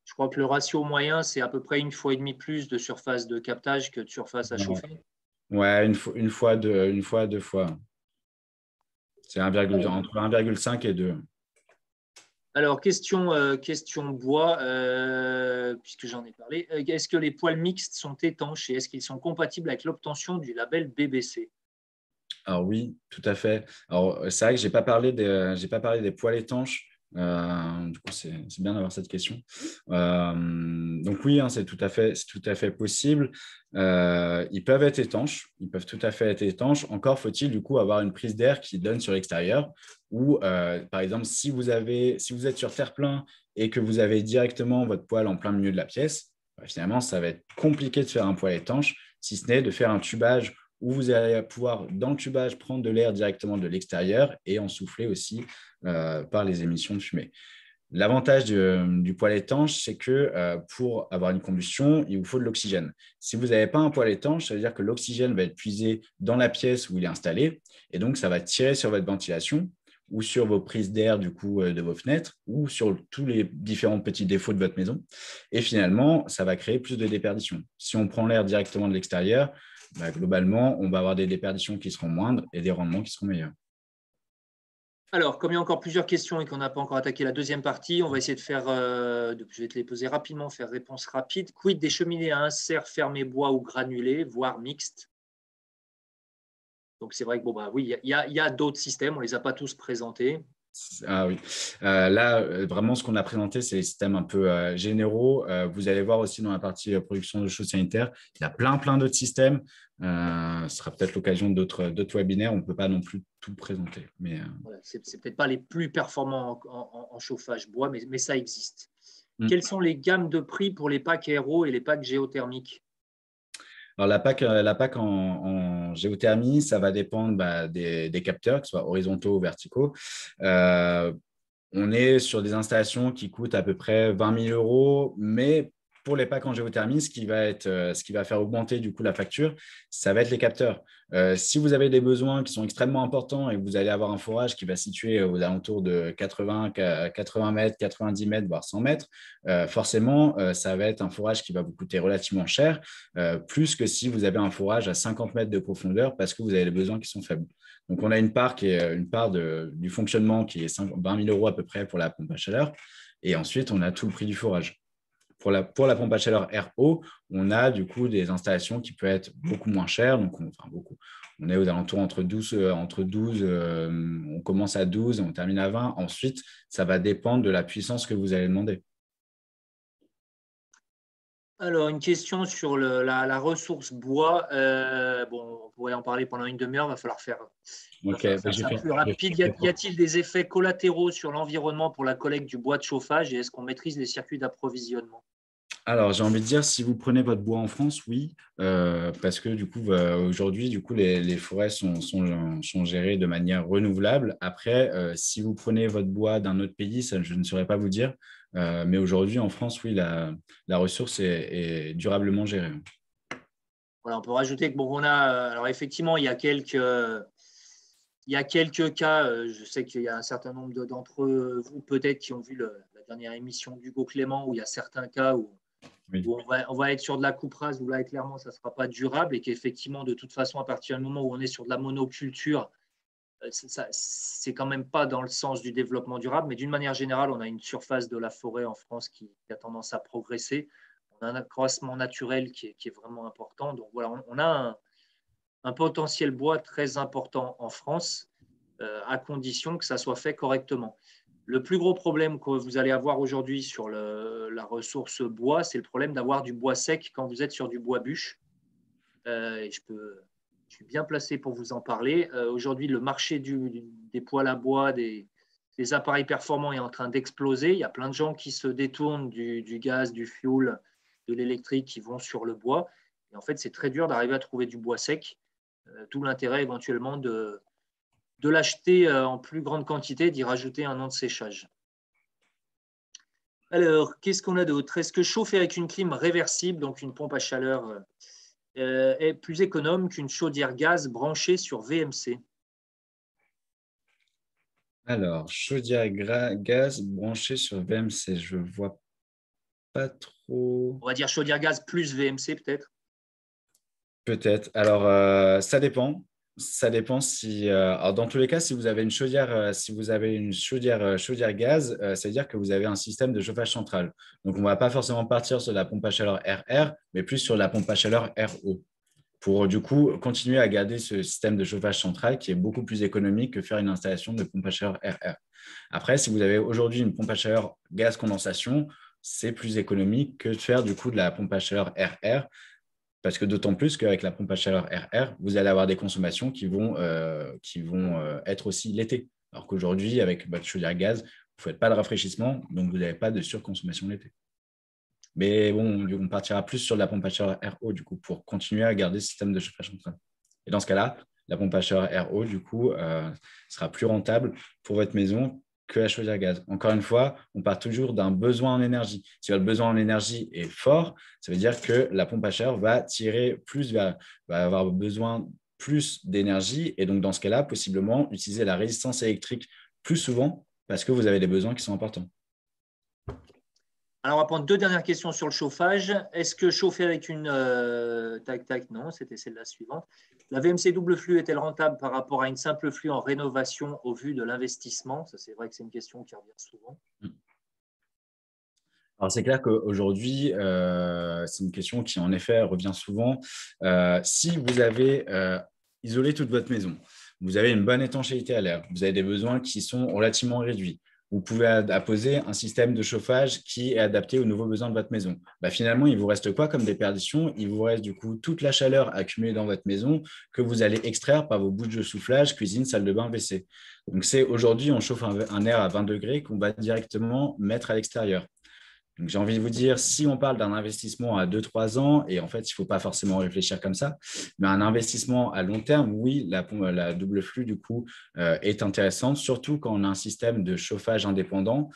Je crois que le ratio moyen, c'est à peu près 1,5 fois plus de surface de captage que de surface à Ouais, chauffer. ouais, une fois, 2 fois. C'est entre 1,5 et 2. Alors, question bois, puisque j'en ai parlé. Est-ce que les poêles mixtes sont étanches et est-ce qu'ils sont compatibles avec l'obtention du label BBC? Alors oui, tout à fait. Alors c'est vrai que j'ai pas parlé des poêles étanches. Du coup, c'est bien d'avoir cette question. Donc oui, hein, c'est tout à fait possible. Ils peuvent être étanches. Ils peuvent tout à fait être étanches. Encore faut-il du coup avoir une prise d'air qui donne sur l'extérieur. Ou par exemple, si vous êtes sur terre-plein et que vous avez directement votre poêle en plein milieu de la pièce, finalement, ça va être compliqué de faire un poêle étanche, si ce n'est de faire un tubage où vous allez pouvoir, dans le tubage, prendre de l'air directement de l'extérieur et en souffler aussi par les émissions de fumée. L'avantage du poêle étanche, c'est que pour avoir une combustion, il vous faut de l'oxygène. Si vous n'avez pas un poêle étanche, ça veut dire que l'oxygène va être puisé dans la pièce où il est installé et donc ça va tirer sur votre ventilation ou sur vos prises d'air du coup de vos fenêtres ou sur tous les différents petits défauts de votre maison. Et finalement, ça va créer plus de déperdition. Si on prend l'air directement de l'extérieur, globalement, on va avoir des déperditions qui seront moindres et des rendements qui seront meilleurs. Alors, comme il y a encore plusieurs questions et qu'on n'a pas encore attaqué la deuxième partie, on va essayer de faire, je vais te les poser rapidement, faire réponse rapide. Quid des cheminées à insert fermé bois ou granulé, voire mixte? Donc, c'est vrai que oui, il y a d'autres systèmes, on ne les a pas tous présentés. Ah oui. Là, vraiment, ce qu'on a présenté, c'est les systèmes un peu généraux. Vous allez voir aussi dans la partie production de choses sanitaires, il y a plein d'autres systèmes. Ce sera peut-être l'occasion d'autres webinaires. On ne peut pas non plus tout présenter. Mais, Voilà, ce n'est peut-être pas les plus performants en chauffage bois, mais ça existe. hmm. Quelles sont les gammes de prix pour les packs aéro et les packs géothermiques? Alors, la PAC en géothermie, ça va dépendre des capteurs, que ce soit horizontaux ou verticaux. On est sur des installations qui coûtent à peu près 20 000 euros, mais pour les packs en géothermie, ce qui va faire augmenter du coup la facture, ça va être les capteurs. Si vous avez des besoins qui sont extrêmement importants et que vous allez avoir un forage qui va se situer aux alentours de 80 mètres, 90 mètres, voire 100 mètres, forcément, ça va être un forage qui va vous coûter relativement cher, plus que si vous avez un forage à 50 mètres de profondeur parce que vous avez des besoins qui sont faibles. Donc, on a une part qui est une part du fonctionnement qui est 20 000 euros à peu près pour la pompe à chaleur. Et ensuite, on a tout le prix du forage. Pour la pompe à chaleur RO, on a du coup des installations qui peuvent être beaucoup moins chères. Donc, beaucoup. On est aux alentours entre 12, on commence à 12 et on termine à 20. Ensuite, ça va dépendre de la puissance que vous allez demander. Alors, une question sur la ressource bois. On pourrait en parler pendant une demi-heure, il va falloir faire Ok, ça plus rapide. Y a-t-il des effets collatéraux sur l'environnement pour la collecte du bois de chauffage et est-ce qu'on maîtrise les circuits d'approvisionnement? Alors, j'ai envie de dire, si vous prenez votre bois en France, oui, parce que du coup, aujourd'hui, du coup, les forêts sont gérées de manière renouvelable. Après, si vous prenez votre bois d'un autre pays, ça, je ne saurais pas vous dire. Mais aujourd'hui, en France, oui, la ressource est durablement gérée. Voilà, on peut rajouter que alors effectivement, il y a quelques cas. Je sais qu'il y a un certain nombre d'entre vous peut-être qui ont vu la dernière émission d'Hugo Clément où il y a certains cas où Oui. on va être sur de la coupe rase, où là, clairement, ça ne sera pas durable et qu'effectivement, de toute façon, à partir du moment où on est sur de la monoculture, c'est quand même pas dans le sens du développement durable. Mais d'une manière générale, on a une surface de la forêt en France qui a tendance à progresser. On On a un accroissement naturel qui est vraiment important. Donc voilà, on a un potentiel bois très important en France, à condition que ça soit fait correctement. Le plus gros problème que vous allez avoir aujourd'hui sur la ressource bois, c'est le problème d'avoir du bois sec quand vous êtes sur du bois bûche. Et je suis bien placé pour vous en parler. Aujourd'hui, le marché des poêles à bois, des appareils performants est en train d'exploser. Il y a plein de gens qui se détournent du gaz, du fioul, de l'électrique, qui vont sur le bois. Et en fait, c'est très dur d'arriver à trouver du bois sec. D'où l'intérêt éventuellement de l'acheter en plus grande quantité, d'y rajouter un an de séchage. Alors, qu'est-ce qu'on a d'autre? Est-ce que chauffer avec une clim réversible, donc une pompe à chaleur, est plus économe qu'une chaudière gaz branchée sur VMC? Alors, chaudière gaz branchée sur VMC, je ne vois pas trop. On va dire chaudière gaz plus VMC peut-être. Peut-être. Alors, ça dépend. Ça dépend si. Alors, dans tous les cas, si vous avez une chaudière, chaudière gaz, ça veut dire que vous avez un système de chauffage central. Donc, on ne va pas forcément partir sur la pompe à chaleur RR, mais plus sur la pompe à chaleur RO. Pour du coup continuer à garder ce système de chauffage central qui est beaucoup plus économique que faire une installation de pompe à chaleur RR. Après, si vous avez aujourd'hui une pompe à chaleur gaz condensation, c'est plus économique que de faire du coup de la pompe à chaleur RR, parce que d'autant plus qu'avec la pompe à chaleur RR, vous allez avoir des consommations qui vont être aussi l'été. Alors qu'aujourd'hui, avec votre chaudière gaz, vous ne faites pas de rafraîchissement, donc vous n'avez pas de surconsommation l'été. Mais bon, on partira plus sur la pompe à chaleur RO du coup pour continuer à garder ce système de chauffage central. Et dans ce cas-là, la pompe à chaleur RO du coup sera plus rentable pour votre maison que la chaudière gaz. Encore une fois, on part toujours d'un besoin en énergie. Si votre besoin en énergie est fort, ça veut dire que la pompe à chaleur va avoir besoin plus d'énergie et donc dans ce cas-là, possiblement utiliser la résistance électrique plus souvent parce que vous avez des besoins qui sont importants. Alors, on va prendre deux dernières questions sur le chauffage. Est-ce que chauffer avec une… non, c'était celle-là suivante. La VMC double flux est-elle rentable par rapport à une simple flux en rénovation au vu de l'investissement? Ça, c'est vrai que c'est une question qui revient souvent. Alors, c'est clair qu'aujourd'hui, c'est une question qui, en effet, revient souvent. Si vous avez isolé toute votre maison, vous avez une bonne étanchéité à l'air, vous avez des besoins qui sont relativement réduits, vous pouvez apposer un système de chauffage qui est adapté aux nouveaux besoins de votre maison. Finalement, il vous reste quoi comme déperdition? Il vous reste du coup toute la chaleur accumulée dans votre maison que vous allez extraire par vos bouches de soufflage, cuisine, salle de bain, WC. Donc, c'est aujourd'hui, on chauffe un air à 20 degrés qu'on va directement mettre à l'extérieur. Donc, j'ai envie de vous dire, si on parle d'un investissement à 2-3 ans, et en fait, il ne faut pas forcément réfléchir comme ça, mais un investissement à long terme, oui, la double flux, du coup, est intéressante, surtout quand on a un système de chauffage indépendant,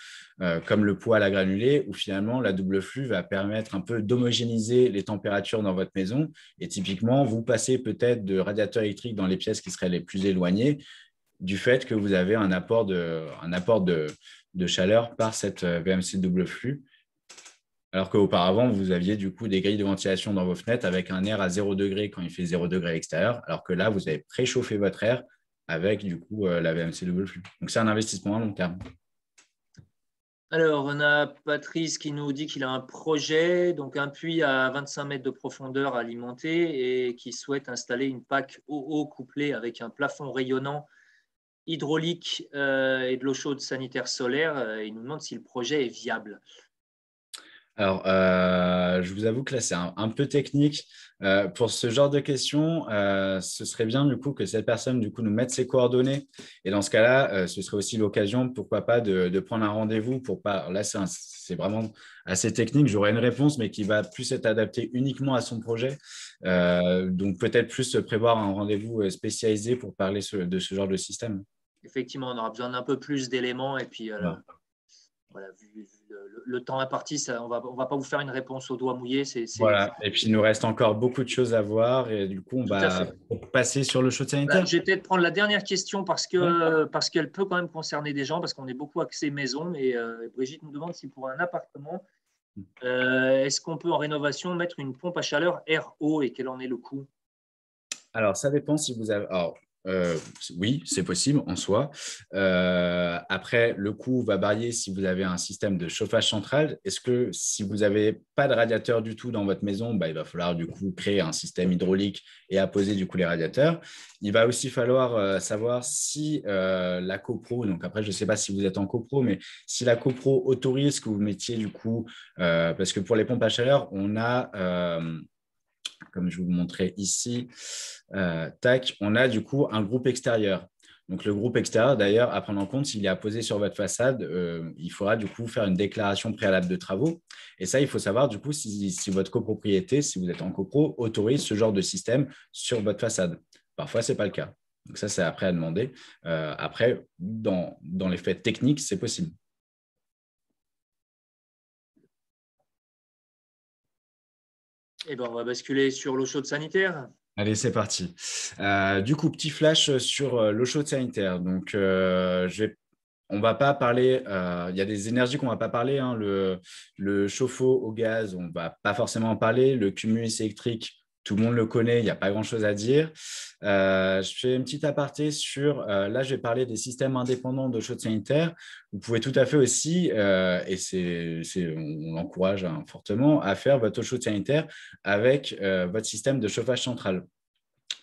comme le poêle à granulés, où finalement, la double flux va permettre un peu d'homogénéiser les températures dans votre maison. Et typiquement, vous passez peut-être de radiateurs électriques dans les pièces qui seraient les plus éloignées, du fait que vous avez un apport de chaleur par cette VMC double flux. Alors qu'auparavant, vous aviez du coup des grilles de ventilation dans vos fenêtres avec un air à 0 degré quand il fait 0 degré à l'extérieur, alors que là, vous avez préchauffé votre air avec du coup la VMC double flux. Donc, c'est un investissement à long terme. Alors, on a Patrice qui nous dit qu'il a un projet, donc un puits à 25 mètres de profondeur alimenté et qui souhaite installer une PAC OO couplée avec un plafond rayonnant hydraulique et de l'eau chaude sanitaire solaire. Il nous demande si le projet est viable. Alors, je vous avoue que là, c'est un peu technique. Pour ce genre de questions, ce serait bien du coup que cette personne du coup nous mette ses coordonnées. Et dans ce cas-là, ce serait aussi l'occasion, pourquoi pas, de prendre un rendez-vous pour pas. Là, c'est vraiment assez technique. J'aurai une réponse, mais qui va plus être adaptée uniquement à son projet. Donc, peut-être plus prévoir un rendez-vous spécialisé pour parler de ce genre de système. Effectivement, on aura besoin d'un peu plus d'éléments et puis Voilà. voilà, vu le temps imparti, on va pas vous faire une réponse au doigt mouillé. Voilà. Et puis, il nous reste encore beaucoup de choses à voir. Et du coup, on Tout à va fait. passer sur le show sanitaire. Je vais peut-être prendre la dernière question parce qu'elle peut quand même concerner des gens, parce qu'on est beaucoup axé maison. Mais Brigitte nous demande si pour un appartement, est-ce qu'on peut en rénovation mettre une pompe à chaleur RO et quel en est le coût? Alors, ça dépend si vous avez. Alors, Oui, c'est possible en soi. Après, le coût va varier si vous avez un système de chauffage central. Est-ce que si vous n'avez pas de radiateur du tout dans votre maison, bah, il va falloir du coup créer un système hydraulique et apposer du coup les radiateurs. Il va aussi falloir savoir si la copro, donc après je ne sais pas si vous êtes en copro, mais si la copro autorise que vous mettiez du coup, parce que pour les pompes à chaleur, on a comme je vous montrais ici, tac, on a du coup un groupe extérieur. Donc, le groupe extérieur, d'ailleurs, à prendre en compte, s'il est apposé sur votre façade, il faudra du coup faire une déclaration préalable de travaux. Et ça, il faut savoir du coup si votre copropriété, si vous êtes en copro, autorise ce genre de système sur votre façade. Parfois, ce n'est pas le cas. Donc, ça, c'est après à demander. Après, dans les faits techniques, c'est possible. Eh ben, on va basculer sur l'eau chaude sanitaire. Allez, c'est parti. Du coup, petit flash sur l'eau chaude sanitaire. Donc, on ne va pas parler, il y a des énergies qu'on ne va pas parler. Hein, le chauffe-eau au gaz, on ne va pas forcément en parler. Le cumulus électrique, tout le monde le connaît, il n'y a pas grand-chose à dire. Je fais une petite aparté sur, là, je vais parler des systèmes indépendants d'eau chaude sanitaire. Vous pouvez tout à fait aussi, et on l'encourage hein, fortement, à faire votre eau chaude sanitaire avec votre système de chauffage central.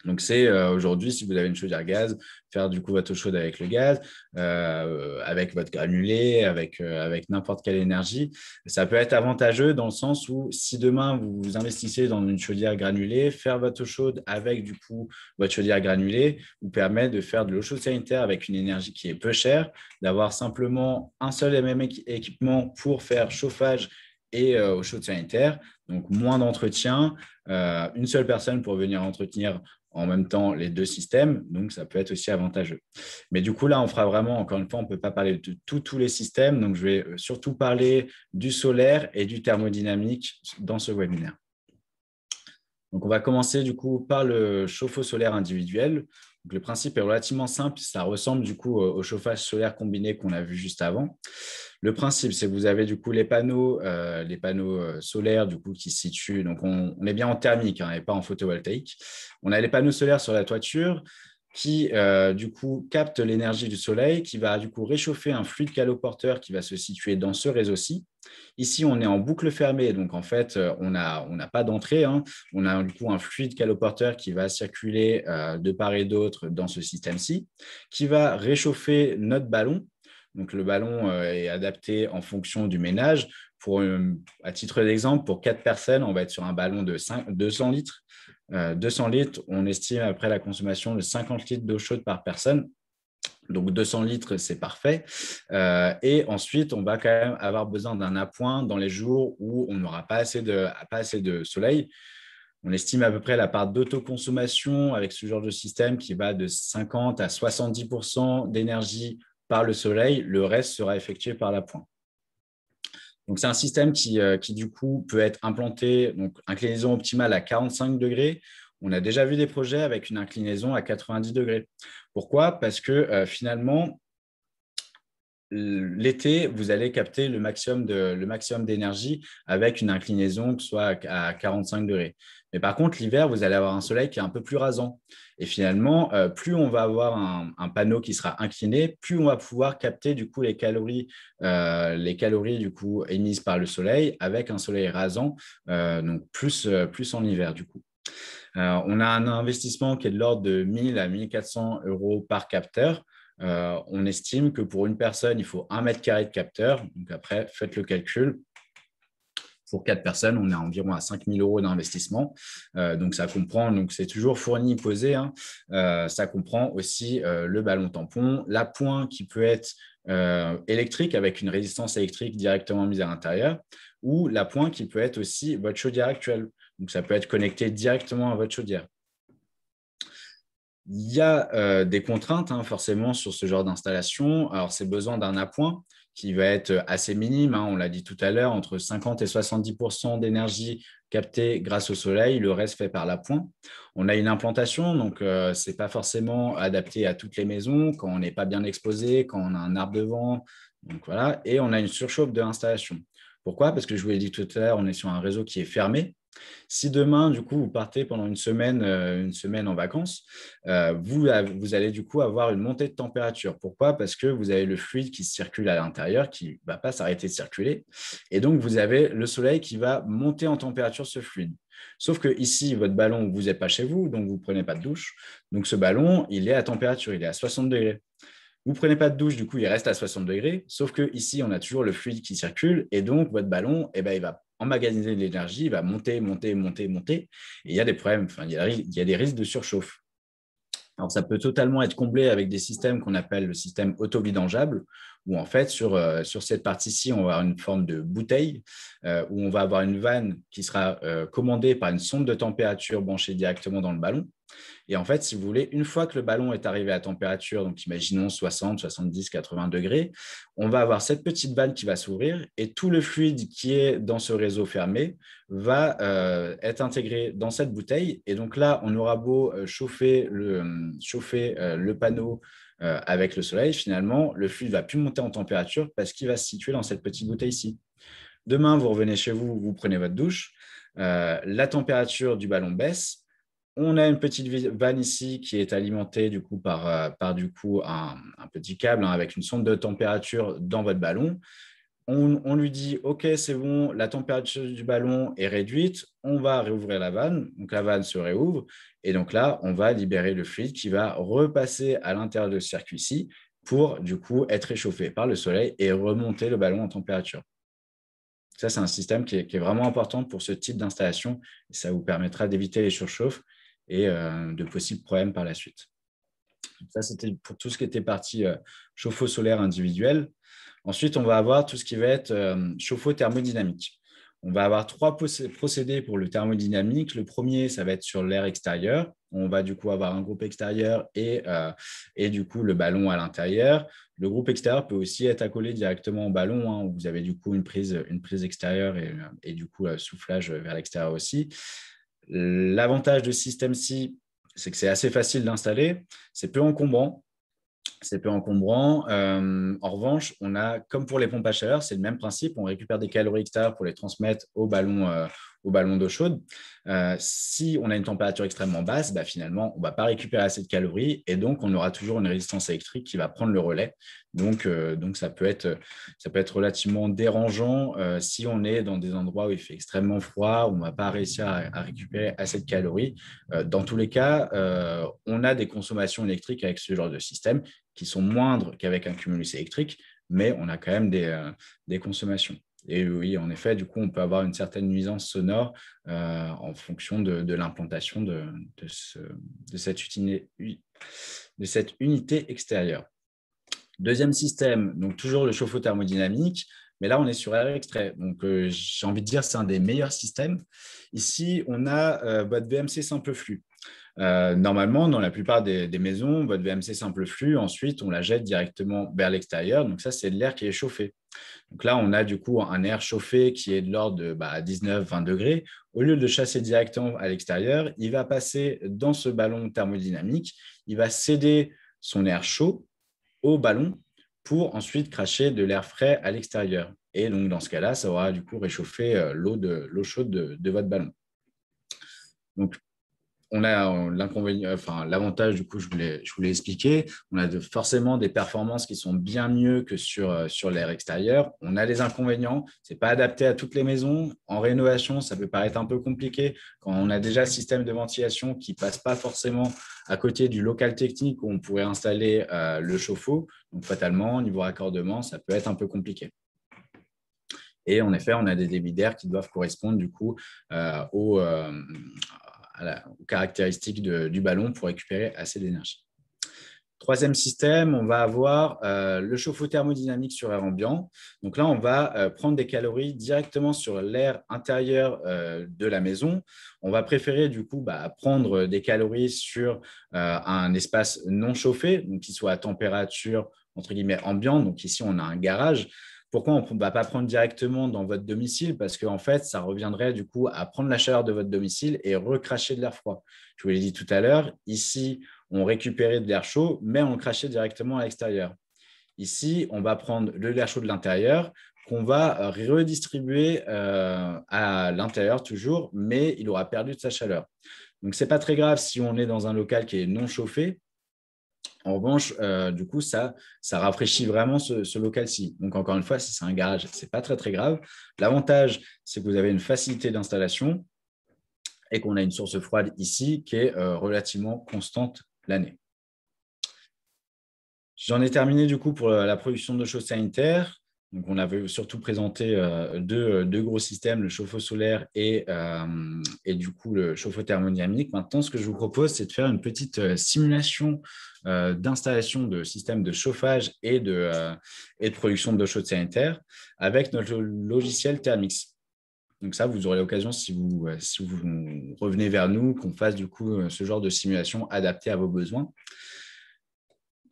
Donc, c'est aujourd'hui, si vous avez une chaudière gaz, faire du coup votre eau chaude avec le gaz, avec votre granulé, avec n'importe quelle énergie. Ça peut être avantageux dans le sens où si demain vous investissez dans une chaudière granulée, faire votre eau chaude avec du coup votre chaudière granulée vous permet de faire de l'eau chaude sanitaire avec une énergie qui est peu chère, d'avoir simplement un seul et même équipement pour faire chauffage et eau chaude sanitaire. Donc, moins d'entretien, une seule personne pour venir entretenir en même temps les deux systèmes, donc ça peut être aussi avantageux. Mais du coup, là, on fera vraiment, encore une fois, on ne peut pas parler de tous les systèmes, donc je vais surtout parler du solaire et du thermodynamique dans ce webinaire. Donc, on va commencer du coup par le chauffe-eau solaire individuel. Donc, le principe est relativement simple, ça ressemble du coup au chauffage solaire combiné qu'on a vu juste avant. Le principe, c'est que vous avez du coup les panneaux solaires du coup, qui se situent. Donc, on est bien en thermique hein, et pas en photovoltaïque. On a les panneaux solaires sur la toiture qui, du coup, captent l'énergie du soleil, qui va du coup réchauffer un fluide caloporteur qui va se situer dans ce réseau-ci. Ici, on est en boucle fermée, donc en fait, on n'a pas d'entrée. Hein. On a du coup un fluide caloporteur qui va circuler de part et d'autre dans ce système-ci, qui va réchauffer notre ballon. Donc, le ballon est adapté en fonction du ménage. À titre d'exemple, pour 4 personnes, on va être sur un ballon de 200 litres. 200 litres, on estime après la consommation de 50 litres d'eau chaude par personne. Donc, 200 litres, c'est parfait. Et ensuite, on va quand même avoir besoin d'un appoint dans les jours où on n'aura pas assez de soleil. On estime à peu près la part d'autoconsommation avec ce genre de système qui va de 50 à 70% d'énergie par le soleil. Le reste sera effectué par l'appoint. Donc, c'est un système qui, du coup, peut être implanté, donc inclinaison optimale à 45 degrés. On a déjà vu des projets avec une inclinaison à 90 degrés. Pourquoi? Parce que finalement, l'été, vous allez capter le maximum d'énergie avec une inclinaison qui soit à 45 degrés. Mais par contre, l'hiver, vous allez avoir un soleil qui est un peu plus rasant. Et finalement, plus on va avoir un panneau qui sera incliné, plus on va pouvoir capter du coup les calories du coup émises par le soleil avec un soleil rasant, donc plus en hiver du coup. On a un investissement qui est de l'ordre de 1 000 à 1 400 euros par capteur. On estime que pour une personne, il faut 1 mètre carré de capteur. Donc après, faites le calcul. Pour 4 personnes, on est environ à 5 000 euros d'investissement. Donc, ça comprend, donc c'est toujours fourni, posé. Hein. Ça comprend aussi le ballon tampon, l'appoint qui peut être électrique avec une résistance électrique directement mise à l'intérieur ou l'appoint qui peut être aussi votre chaudière actuelle. Donc, ça peut être connecté directement à votre chaudière. Il y a des contraintes hein, forcément sur ce genre d'installation. Alors, c'est besoin d'un appoint qui va être assez minime. Hein, on l'a dit tout à l'heure, entre 50 et 70% d'énergie captée grâce au soleil, le reste fait par l'appoint. On a une implantation, donc ce n'est pas forcément adapté à toutes les maisons, quand on n'est pas bien exposé, quand on a un arbre devant. Donc, voilà. Et on a une surchauffe de l'installation. Pourquoi? Parce que je vous l'ai dit tout à l'heure, on est sur un réseau qui est fermé. Si demain, du coup, vous partez pendant une semaine en vacances, vous allez du coup avoir une montée de température. Pourquoi? Parce que vous avez le fluide qui circule à l'intérieur, qui ne va pas s'arrêter de circuler. Et donc, vous avez le soleil qui va monter en température ce fluide. Sauf que ici, votre ballon, vous n'êtes pas chez vous, donc vous ne prenez pas de douche. Donc, ce ballon, il est à température, il est à 60 degrés. Vous ne prenez pas de douche, du coup, il reste à 60 degrés, sauf qu'ici, on a toujours le fluide qui circule, et donc votre ballon, eh ben, il va emmagasiner de l'énergie, il va monter, monter, monter, monter, et il y a des problèmes, il y a des risques de surchauffe. Alors, ça peut totalement être comblé avec des systèmes qu'on appelle le système auto-vidangeable, où en fait, sur cette partie-ci, on va avoir une forme de bouteille, où on va avoir une vanne qui sera commandée par une sonde de température branchée directement dans le ballon. Et en fait, si vous voulez, une fois que le ballon est arrivé à température, donc imaginons 60, 70, 80 degrés, on va avoir cette petite vanne qui va s'ouvrir et tout le fluide qui est dans ce réseau fermé va être intégré dans cette bouteille. Et donc là, on aura beau chauffer le panneau avec le soleil, finalement, le fluide ne va plus monter en température parce qu'il va se situer dans cette petite bouteille-ci. Demain, vous revenez chez vous, vous prenez votre douche, la température du ballon baisse. On a une petite vanne ici qui est alimentée du coup, par du coup, un petit câble avec une sonde de température dans votre ballon. On lui dit « Ok, c'est bon, la température du ballon est réduite, on va réouvrir la vanne. » Donc, la vanne se réouvre. Et donc là, on va libérer le fluide qui va repasser à l'intérieur de ce circuit-ci pour du coup être réchauffé par le soleil et remonter le ballon en température. Ça, c'est un système qui est vraiment important pour ce type d'installation. Et ça vous permettra d'éviter les surchauffes et de possibles problèmes par la suite. Ça, c'était pour tout ce qui était partie chauffe-eau solaire individuel. Ensuite, on va avoir tout ce qui va être chauffe-eau thermodynamique. On va avoir 3 procédés pour le thermodynamique. Le premier, ça va être sur l'air extérieur. On va du coup avoir un groupe extérieur et du coup le ballon à l'intérieur. Le groupe extérieur peut aussi être accolé directement au ballon, où vous avez du coup une prise extérieure et du coup soufflage vers l'extérieur aussi. L'avantage de ce système-ci, c'est que c'est assez facile d'installer, c'est peu encombrant. En revanche, on a, comme pour les pompes à chaleur, c'est le même principe. On récupère des calories extérieures pour les transmettre au ballon d'eau chaude. Si on a une température extrêmement basse, finalement, on ne va pas récupérer assez de calories et donc on aura toujours une résistance électrique qui va prendre le relais. Donc ça peut être relativement dérangeant si on est dans des endroits où il fait extrêmement froid, où on ne va pas réussir à récupérer assez de calories. Dans tous les cas, on a des consommations électriques avec ce genre de système qui sont moindres qu'avec un cumulus électrique, mais on a quand même des consommations. Et oui, en effet, du coup, on peut avoir une certaine nuisance sonore en fonction de l'implantation de cette unité extérieure. Deuxième système, donc toujours le chauffe-eau thermodynamique, mais là, on est sur air extrait. Donc, j'ai envie de dire que c'est un des meilleurs systèmes. Ici, on a votre VMC simple flux. Normalement, dans la plupart des maisons, votre VMC simple flux, ensuite, on la jette directement vers l'extérieur. Donc, ça, c'est de l'air qui est chauffé. Donc là, on a du coup un air chauffé qui est de l'ordre de 19-20 degrés. Au lieu de chasser directement à l'extérieur, il va passer dans ce ballon thermodynamique. Il va céder son air chaud au ballon pour ensuite cracher de l'air frais à l'extérieur. Et donc, dans ce cas-là, ça aura du coup réchauffé l'eau chaude de votre ballon. Donc, on a l'avantage, du coup, je voulais expliquer. On a forcément des performances qui sont bien mieux que sur l'air extérieur. On a les inconvénients. Ce n'est pas adapté à toutes les maisons. En rénovation, ça peut paraître un peu compliqué quand on a déjà un système de ventilation qui ne passe pas forcément à côté du local technique où on pourrait installer le chauffe-eau. Donc, fatalement, au niveau raccordement, ça peut être un peu compliqué. Et en effet, on a des débits d'air qui doivent correspondre du coup aux caractéristiques du ballon pour récupérer assez d'énergie. Troisième système, on va avoir le chauffe-eau thermodynamique sur air ambiant. Donc là, on va prendre des calories directement sur l'air intérieur de la maison. On va préférer du coup prendre des calories sur un espace non chauffé, donc qui soit à température entre guillemets ambiante. Donc ici, on a un garage. Pourquoi on ne va pas prendre directement dans votre domicile? Parce qu'en fait, ça reviendrait du coup à prendre la chaleur de votre domicile et recracher de l'air froid. Je vous l'ai dit tout à l'heure, ici, on récupérait de l'air chaud, mais on le crachait directement à l'extérieur. Ici, on va prendre de l'air chaud de l'intérieur qu'on va redistribuer à l'intérieur toujours, mais il aura perdu de sa chaleur. Donc, ce n'est pas très grave si on est dans un local qui est non chauffé. En revanche, du coup, ça rafraîchit vraiment ce local-ci. Donc, encore une fois, si c'est un garage, ce n'est pas très, très grave. L'avantage, c'est que vous avez une facilité d'installation et qu'on a une source froide ici qui est relativement constante l'année. J'en ai terminé du coup pour la production d'eau chaude sanitaire. Donc, on avait surtout présenté deux gros systèmes, le chauffe-eau solaire et du coup le chauffe-eau thermodynamique. Maintenant, ce que je vous propose, c'est de faire une petite simulation d'installation de systèmes de chauffage et de production d'eau chaude sanitaire avec notre logiciel Thermix. Donc ça, vous aurez l'occasion, si vous revenez vers nous, qu'on fasse du coup ce genre de simulation adaptée à vos besoins.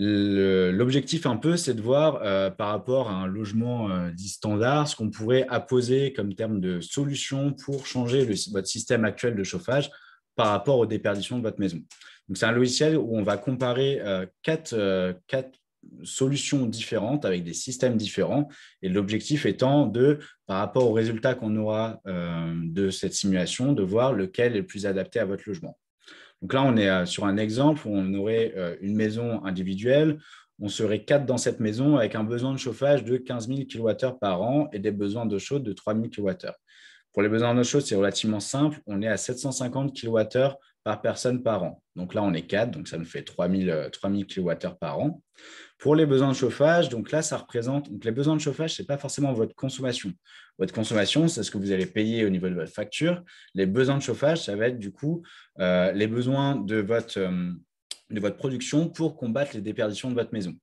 L'objectif un peu, c'est de voir par rapport à un logement dit standard, ce qu'on pourrait apposer comme terme de solution pour changer votre système actuel de chauffage par rapport aux déperditions de votre maison. Donc, c'est un logiciel où on va comparer quatre solutions différentes avec des systèmes différents. Et l'objectif étant par rapport aux résultats qu'on aura de cette simulation, de voir lequel est le plus adapté à votre logement. Donc là, on est sur un exemple où on aurait une maison individuelle. On serait 4 dans cette maison avec un besoin de chauffage de 15 000 kWh par an et des besoins d'eau chaude de 3 000 kWh. Pour les besoins d'eau chaude, c'est relativement simple. On est à 750 kWh par personne par an. Donc là, on est 4, donc ça nous fait 3 000 kWh par an. Pour les besoins de chauffage, donc là, ça représente… Donc les besoins de chauffage, ce n'est pas forcément votre consommation. Votre consommation, c'est ce que vous allez payer au niveau de votre facture. Les besoins de chauffage, ça va être du coup les besoins de votre production pour combattre les déperditions de votre maison.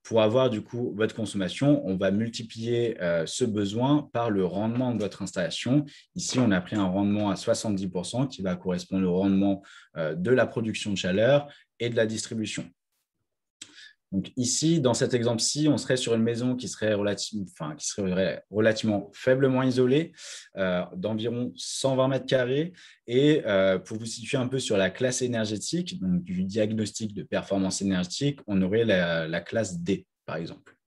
Pour avoir du coup votre consommation, on va multiplier ce besoin par le rendement de votre installation. Ici, on a pris un rendement à 70% qui va correspondre au rendement de la production de chaleur et de la distribution. Donc ici, dans cet exemple-ci, on serait sur une maison qui serait relativement faiblement isolée, d'environ 120 mètres carrés. Et pour vous situer un peu sur la classe énergétique, donc du diagnostic de performance énergétique, on aurait la classe D, par exemple.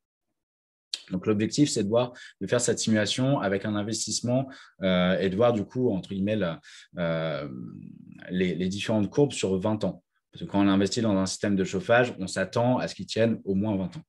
Donc, l'objectif, c'est de faire cette simulation avec un investissement et de voir, du coup, entre guillemets, les différentes courbes sur 20 ans. Parce que quand on investit dans un système de chauffage, on s'attend à ce qu'il tienne au moins 20 ans.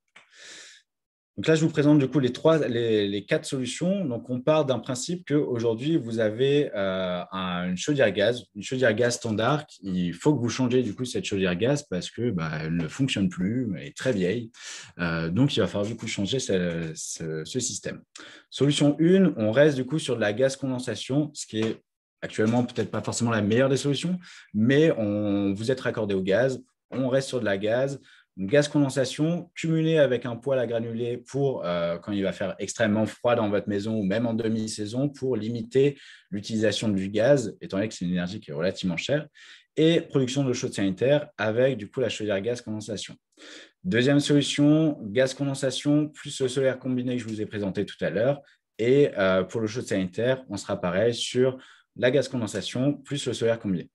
Donc là, je vous présente du coup les 4 solutions. Donc, on part d'un principe qu'aujourd'hui, vous avez une chaudière gaz standard. Il faut que vous changiez du coup cette chaudière gaz parce que elle ne fonctionne plus, elle est très vieille. Donc, il va falloir du coup changer ce système. Solution 1, on reste du coup sur de la gaz condensation, ce qui est actuellement peut-être pas forcément la meilleure des solutions, mais vous êtes raccordé au gaz, on reste sur de la gaz. Gaz condensation cumulé avec un poêle à granulés pour quand il va faire extrêmement froid dans votre maison ou même en demi-saison pour limiter l'utilisation du gaz, étant donné que c'est une énergie qui est relativement chère, et production d'eau chaude sanitaire avec du coup la chaudière gaz condensation. Deuxième solution, gaz condensation plus le solaire combiné que je vous ai présenté tout à l'heure. Et pour l'eau chaude sanitaire, on sera pareil sur la gaz condensation plus le solaire combiné.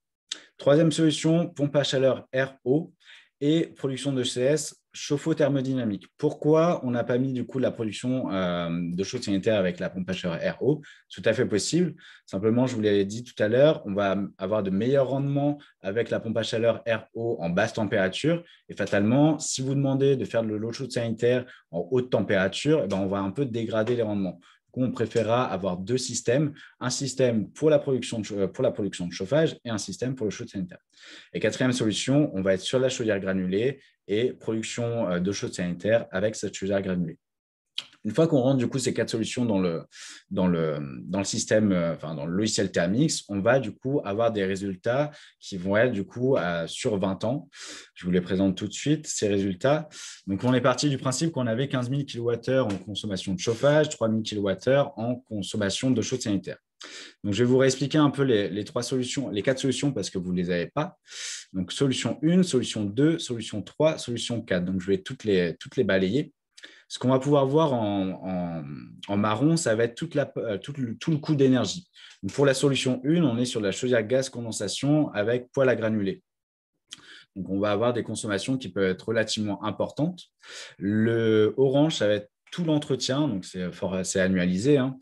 Troisième solution, pompe à chaleur RO et production de CS, chauffe-eau thermodynamique. Pourquoi on n'a pas mis du coup la production de chaude sanitaire avec la pompe à chaleur RO? Tout à fait possible. Simplement, je vous l'avais dit tout à l'heure, on va avoir de meilleurs rendements avec la pompe à chaleur RO en basse température. Et fatalement, si vous demandez de faire de l'eau chaude sanitaire en haute température, on va un peu dégrader les rendements. On préférera avoir 2 systèmes, un système pour la production de chauffage et un système pour le chaude sanitaire. Et quatrième solution, on va être sur la chaudière granulée et production de chaude sanitaire avec cette chaudière granulée. Une fois qu'on rentre du coup ces 4 solutions dans le système, dans le logiciel Thermix, on va du coup avoir des résultats qui vont être du coup sur 20 ans. Je vous les présente tout de suite, ces résultats. Donc, on est parti du principe qu'on avait 15 000 kWh en consommation de chauffage, 3 000 kWh en consommation de chaude sanitaire. Donc, je vais vous réexpliquer un peu les 4 solutions parce que vous ne les avez pas. Donc, solution 1, solution 2, solution 3, solution 4. Donc, je vais toutes les balayer. Ce qu'on va pouvoir voir en marron, ça va être tout le coût d'énergie. Pour la solution 1, on est sur la chaudière gaz condensation avec poêle à granulés. Donc, on va avoir des consommations qui peuvent être relativement importantes. Le orange, ça va être tout l'entretien, donc c'est annualisé, hein,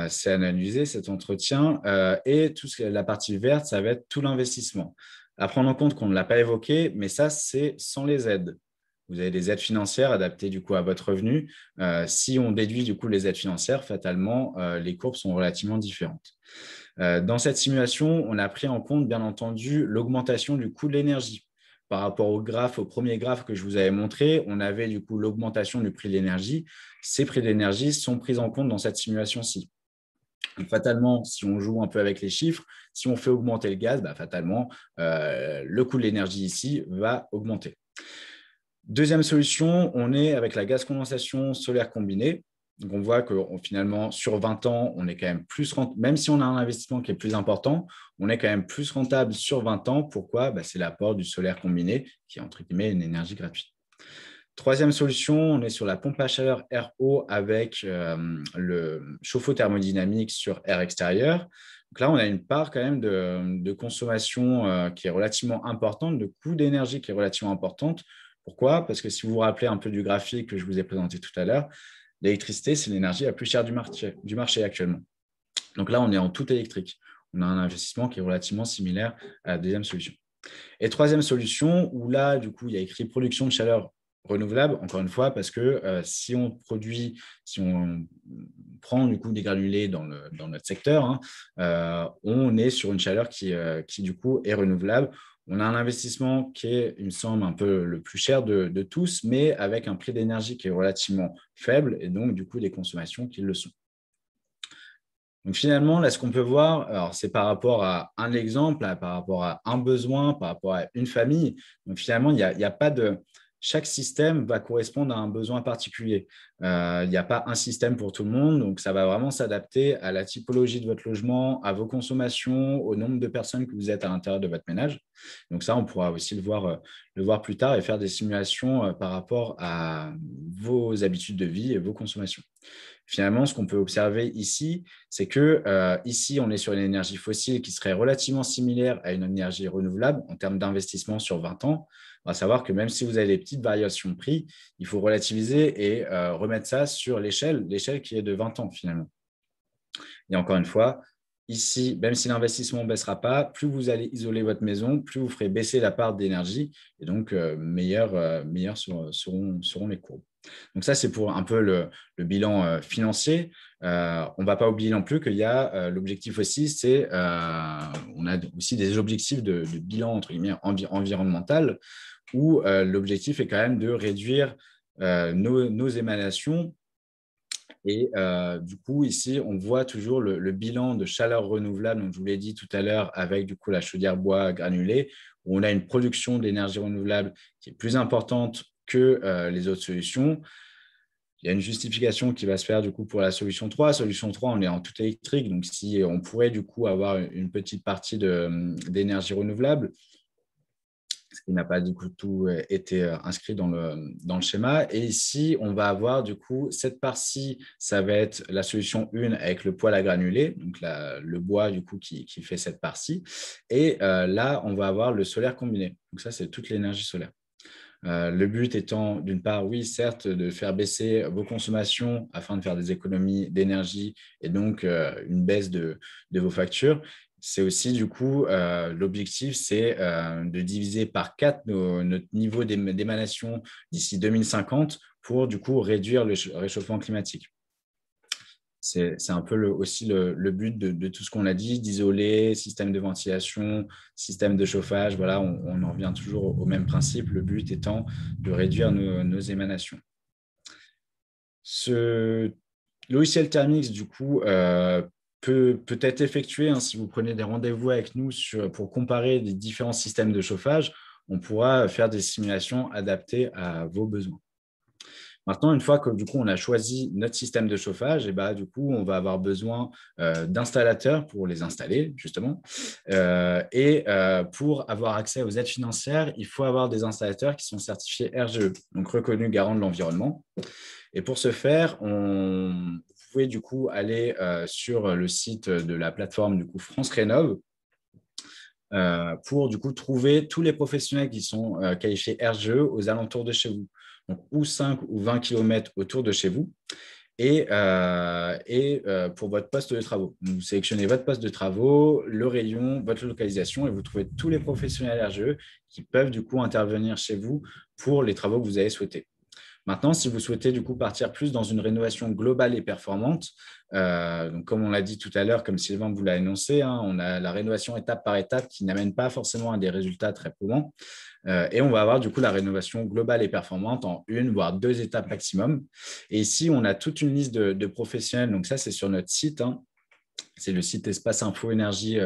c'est annualisé cet entretien, et la partie verte, ça va être tout l'investissement. À prendre en compte qu'on ne l'a pas évoqué, mais ça, c'est sans les aides. Vous avez des aides financières adaptées du coup à votre revenu. Si on déduit du coup les aides financières, fatalement, les courbes sont relativement différentes. Dans cette simulation, on a pris en compte, bien entendu, l'augmentation du coût de l'énergie. Par rapport au premier graphe que je vous avais montré, on avait du coup l'augmentation du prix de l'énergie. Ces prix de l'énergie sont pris en compte dans cette simulation-ci. Donc, fatalement, si on joue un peu avec les chiffres, si on fait augmenter le gaz, fatalement, le coût de l'énergie ici va augmenter. Deuxième solution, on est avec la gaz condensation solaire combinée. Donc, on voit que finalement, sur 20 ans, on est quand même plus rentable, même si on a un investissement qui est plus important, on est quand même plus rentable sur 20 ans. Pourquoi? C'est l'apport du solaire combiné, qui est entre guillemets une énergie gratuite. Troisième solution, on est sur la pompe à chaleur RO avec le chauffe-eau thermodynamique sur air extérieur. Donc là, on a une part quand même de consommation qui est relativement importante, de coût d'énergie qui est relativement importante. Pourquoi? Parce que si vous vous rappelez un peu du graphique que je vous ai présenté tout à l'heure, l'électricité, c'est l'énergie la plus chère du marché actuellement. Donc là, on est en tout électrique. On a un investissement qui est relativement similaire à la deuxième solution. Et troisième solution, où là, du coup, il y a écrit production de chaleur renouvelable, encore une fois, parce que si on prend du coup des granulés dans notre secteur, on est sur une chaleur qui du coup est renouvelable. On a un investissement qui est, il me semble, un peu le plus cher de tous, mais avec un prix d'énergie qui est relativement faible et donc du coup des consommations qui le sont. Donc finalement, là, ce qu'on peut voir, alors c'est par rapport à un exemple, par rapport à un besoin, par rapport à une famille. Donc finalement, il y a pas de… Chaque système va correspondre à un besoin particulier. Il n'y a pas un système pour tout le monde, donc ça va vraiment s'adapter à la typologie de votre logement, à vos consommations, au nombre de personnes que vous êtes à l'intérieur de votre ménage. Donc ça, on pourra aussi le voir plus tard et faire des simulations par rapport à vos habitudes de vie et vos consommations. Finalement, ce qu'on peut observer ici, c'est que ici, on est sur une énergie fossile qui serait relativement similaire à une énergie renouvelable en termes d'investissement sur 20 ans. On va savoir que même si vous avez des petites variations de prix, il faut relativiser et remettre ça sur l'échelle qui est de 20 ans finalement. Et encore une fois, ici, même si l'investissement ne baissera pas, plus vous allez isoler votre maison, plus vous ferez baisser la part d'énergie et donc meilleures seront les courbes. Donc ça, c'est pour un peu le bilan financier. On ne va pas oublier non plus qu'il y a l'objectif aussi, on a aussi des objectifs de bilan entre guillemets environnemental où l'objectif est quand même de réduire nos émanations. Et du coup, ici, on voit toujours le bilan de chaleur renouvelable, donc je vous l'ai dit tout à l'heure, avec du coup la chaudière bois granulée, où on a une production d'énergie renouvelable qui est plus importante que les autres solutions. Il y a une justification qui va se faire du coup pour la solution 3. Solution 3, on est en tout électrique, donc si on pourrait du coup avoir une petite partie d'énergie renouvelable, ce qui n'a pas du coup tout été inscrit dans le schéma. Et ici, on va avoir du coup cette partie, ça va être la solution 1 avec le poêle à granulés, donc le bois du coup qui fait cette partie. Et là, on va avoir le solaire combiné. Donc ça, c'est toute l'énergie solaire. Le but étant, d'une part, oui, certes, de faire baisser vos consommations afin de faire des économies d'énergie et donc une baisse de vos factures. C'est aussi, du coup, l'objectif, c'est de diviser par 4 notre niveau d'émanation d'ici 2050 pour, du coup, réduire le réchauffement climatique. C'est un peu aussi le but de tout ce qu'on a dit, d'isoler, système de ventilation, système de chauffage. Voilà, on en revient toujours au même principe, le but étant de réduire nos émanations. Ce logiciel Thermix, du coup, peut être effectué si vous prenez des rendez-vous avec nous pour comparer les différents systèmes de chauffage. On pourra faire des simulations adaptées à vos besoins. Maintenant, une fois que du coup, on a choisi notre système de chauffage, et du coup, on va avoir besoin d'installateurs pour les installer, justement. Pour avoir accès aux aides financières, il faut avoir des installateurs qui sont certifiés RGE, donc reconnus garants de l'environnement. Et pour ce faire, vous pouvez du coup aller sur le site de la plateforme du coup France Rénov pour du coup trouver tous les professionnels qui sont qualifiés RGE aux alentours de chez vous. donc ou 5 ou 20 km autour de chez vous. Pour votre poste de travaux. Vous sélectionnez votre poste de travaux, le rayon, votre localisation et vous trouvez tous les professionnels RGE qui peuvent du coup intervenir chez vous pour les travaux que vous avez souhaités. Maintenant, si vous souhaitez du coup partir plus dans une rénovation globale et performante, donc comme on l'a dit tout à l'heure, comme Sylvain vous l'a énoncé, on a la rénovation étape par étape qui n'amène pas forcément à des résultats très probants. Et on va avoir du coup la rénovation globale et performante en 1 voire 2 étapes maximum. Et ici, on a toute une liste de professionnels. Donc ça, c'est sur notre site. C'est le site Espace Info Énergie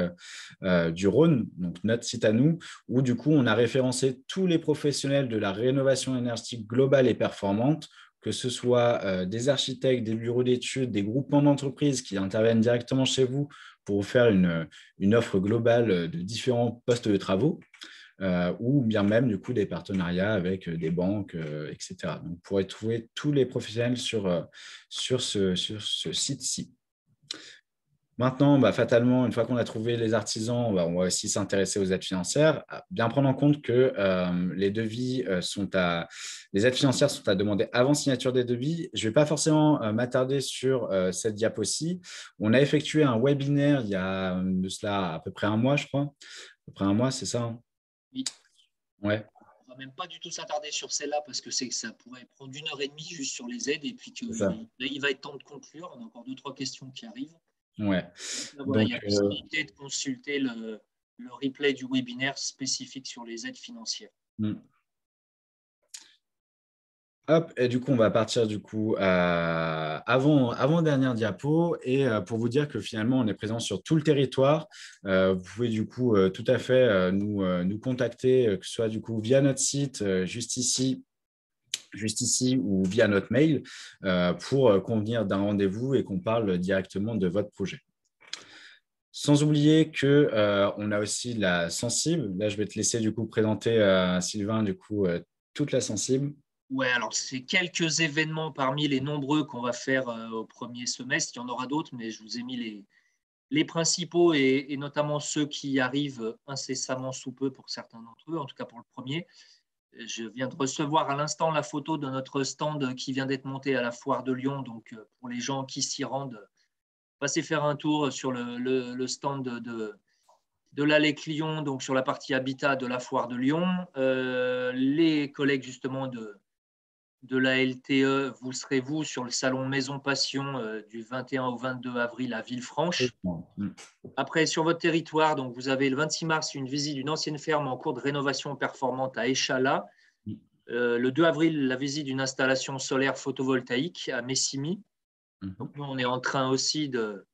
du Rhône, donc notre site à nous, où du coup, on a référencé tous les professionnels de la rénovation énergétique globale et performante, que ce soit des architectes, des bureaux d'études, des groupements d'entreprises qui interviennent directement chez vous pour vous faire une offre globale de différents postes de travaux. Ou bien même du coup des partenariats avec des banques, etc. Donc, vous pourrez trouver tous les professionnels sur ce site-ci. Maintenant, fatalement, une fois qu'on a trouvé les artisans, on va aussi s'intéresser aux aides financières. Bien prendre en compte que les aides financières sont à demander avant signature des devis. Je ne vais pas forcément m'attarder sur cette diapo-ci. On a effectué un webinaire il y a de cela à peu près un mois, je crois. À peu près un mois, c'est ça, Oui. Ouais. On ne va même pas du tout s'attarder sur celle-là parce que ça pourrait prendre 1 heure et demie juste sur les aides et puis il va être temps de conclure. On a encore 2-3 questions qui arrivent. Ouais. Là, voilà, il y a possibilité de consulter le replay du webinaire spécifique sur les aides financières. Hop, et du coup, on va partir du coup avant-dernière diapo et pour vous dire que finalement, on est présent sur tout le territoire. Vous pouvez du coup tout à fait nous contacter, que ce soit du coup via notre site, juste ici ou via notre mail pour convenir d'un rendez-vous et qu'on parle directement de votre projet. Sans oublier qu'on a aussi la sensible. Là, je vais te laisser du coup présenter, Sylvain, du coup, toute la sensible. Ouais, alors c'est quelques événements parmi les nombreux qu'on va faire au premier semestre. Il y en aura d'autres, mais je vous ai mis les principaux et notamment ceux qui arrivent incessamment sous peu pour certains d'entre eux, en tout cas pour le premier. Je viens de recevoir à l'instant la photo de notre stand qui vient d'être monté à la Foire de Lyon. Donc, pour les gens qui s'y rendent, passez faire un tour sur le stand de l'Allée Clion, donc sur la partie habitat de la Foire de Lyon. Les collègues justement de la LTE, vous serez vous sur le salon Maison Passion du 21 au 22 avril à Villefranche. Après, sur votre territoire, donc vous avez le 26 mars une visite d'une ancienne ferme en cours de rénovation performante à Échalas. Le 2 avril, la visite d'une installation solaire photovoltaïque à Messimy. Donc, nous, on est en train aussi de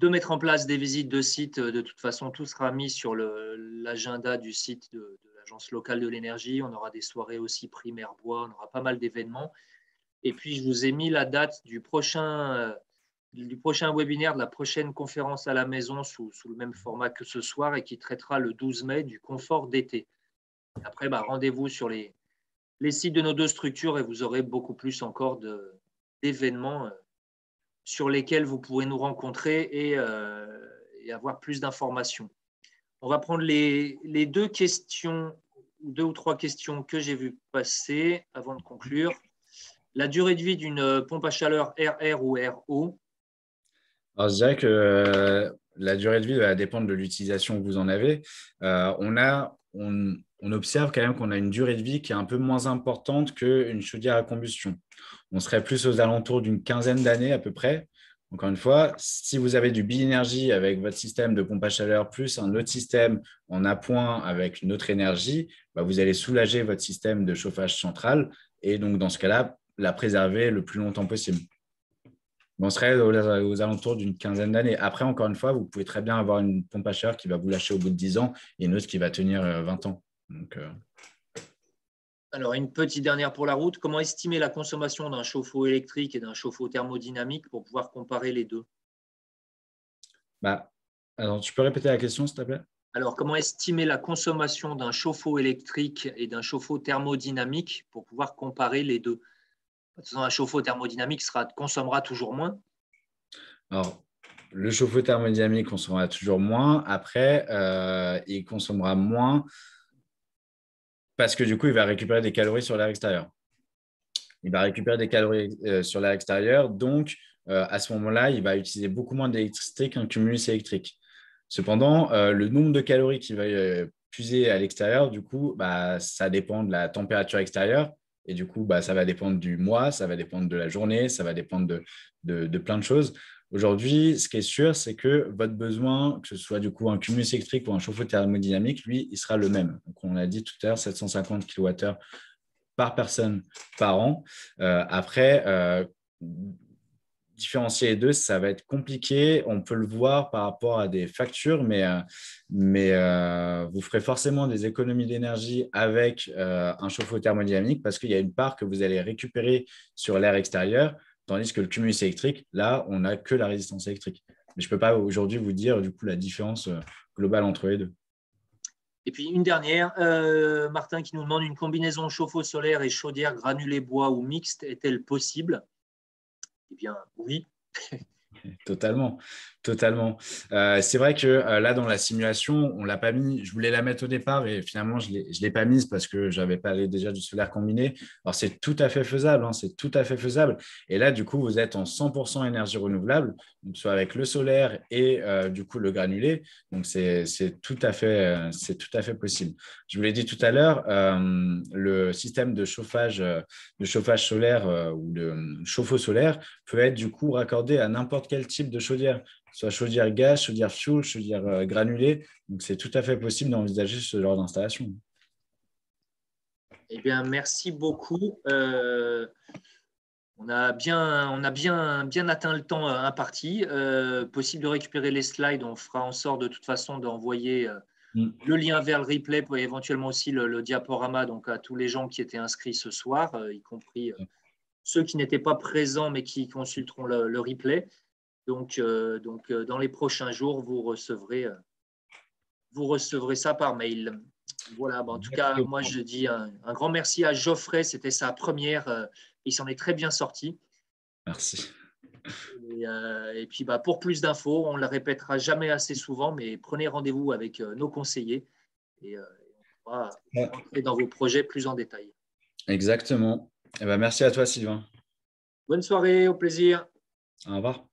mettre en place des visites de sites. De toute façon, tout sera mis sur l'agenda du site de l'Agence locale de l'énergie. On aura des soirées aussi primaire bois, on aura pas mal d'événements. Et puis, je vous ai mis la date du prochain webinaire, de la prochaine conférence à la maison sous le même format que ce soir et qui traitera le 12 mai du confort d'été. Après, rendez-vous sur les sites de nos 2 structures et vous aurez beaucoup plus encore d'événements sur lesquels vous pourrez nous rencontrer et avoir plus d'informations. On va prendre les 2 questions, 2 ou 3 questions que j'ai vues passer avant de conclure. La durée de vie d'une pompe à chaleur RR ou RO? Alors, je dirais que la durée de vie va dépendre de l'utilisation que vous en avez. On observe quand même qu'on a une durée de vie qui est un peu moins importante qu'une chaudière à combustion. On serait plus aux alentours d'une quinzaine d'années à peu près. Encore une fois, si vous avez du bi-énergie avec votre système de pompe à chaleur plus un autre système en appoint avec une autre énergie, vous allez soulager votre système de chauffage central et donc dans ce cas-là, la préserver le plus longtemps possible. On serait aux alentours d'une quinzaine d'années. Après, encore une fois, vous pouvez très bien avoir une pompe à chaleur qui va vous lâcher au bout de 10 ans et une autre qui va tenir 20 ans. Donc, Alors, une petite dernière pour la route. Comment estimer la consommation d'un chauffe-eau électrique et d'un chauffe-eau thermodynamique pour pouvoir comparer les deux? Alors, tu peux répéter la question, s'il te plaît? Alors, comment estimer la consommation d'un chauffe-eau électrique et d'un chauffe-eau thermodynamique pour pouvoir comparer les deux? De toute façon, un chauffe-eau thermodynamique consommera toujours moins. Alors, le chauffe-eau thermodynamique consommera toujours moins. Après, il consommera moins parce que du coup, il va récupérer des calories sur l'air extérieur. il va récupérer des calories sur l'air extérieur. Donc, à ce moment-là, il va utiliser beaucoup moins d'électricité qu'un cumulus électrique. Cependant, le nombre de calories qu'il va puiser à l'extérieur, du coup, bah, ça dépend de la température extérieure. Et du coup, bah, ça va dépendre du mois, ça va dépendre de la journée, ça va dépendre de plein de choses. Aujourd'hui, ce qui est sûr, c'est que votre besoin, que ce soit du coup un cumulus électrique ou un chauffe-eau thermodynamique, lui, il sera le même. Donc, on l'a dit tout à l'heure, 750 kWh par personne par an. Après, différencier les deux, ça va être compliqué. On peut le voir par rapport à des factures, mais vous ferez forcément des économies d'énergie avec un chauffe-eau thermodynamique parce qu'il y a une part que vous allez récupérer sur l'air extérieur, tandis que le cumulus électrique, là, on n'a que la résistance électrique. Mais je ne peux pas aujourd'hui vous dire du coup la différence globale entre les deux. Et puis une dernière, Martin qui nous demande une combinaison chauffe-eau solaire et chaudière granulée bois ou mixte est-elle possible? Eh bien, oui. Totalement, totalement. C'est vrai que là, dans la simulation, on ne l'a pas mis. Je voulais la mettre au départ et finalement, je ne l'ai pas mise parce que je n'avais pas allé déjà du solaire combiné. Alors, c'est tout à fait faisable. Hein, c'est tout à fait faisable. Et là, du coup, vous êtes en 100% énergie renouvelable, donc soit avec le solaire et du coup le granulé. Donc, c'est tout à fait possible. Je vous l'ai dit tout à l'heure, le système de chauffage solaire ou de chauffe-eau solaire peut être du coup raccordé à n'importe quel type de chaudière, soit chaudière gaz, chaudière fuel, chaudière granulée. Donc, c'est tout à fait possible d'envisager ce genre d'installation. Eh bien, merci beaucoup. On a bien atteint le temps imparti. Possible de récupérer les slides. On fera en sorte de toute façon d'envoyer le lien vers le replay et éventuellement aussi le diaporama donc à tous les gens qui étaient inscrits ce soir, y compris ceux qui n'étaient pas présents mais qui consulteront le replay. Donc, dans les prochains jours, vous recevrez ça par mail. Voilà, en tout cas, moi, je dis un grand merci à Geoffrey. C'était sa première. Il s'en est très bien sorti. Merci. Et puis, pour plus d'infos, on ne le répétera jamais assez souvent, mais prenez rendez-vous avec nos conseillers et on pourra rentrer dans vos projets plus en détail. Exactement. Eh ben, merci à toi, Sylvain. Bonne soirée, au plaisir. Au revoir.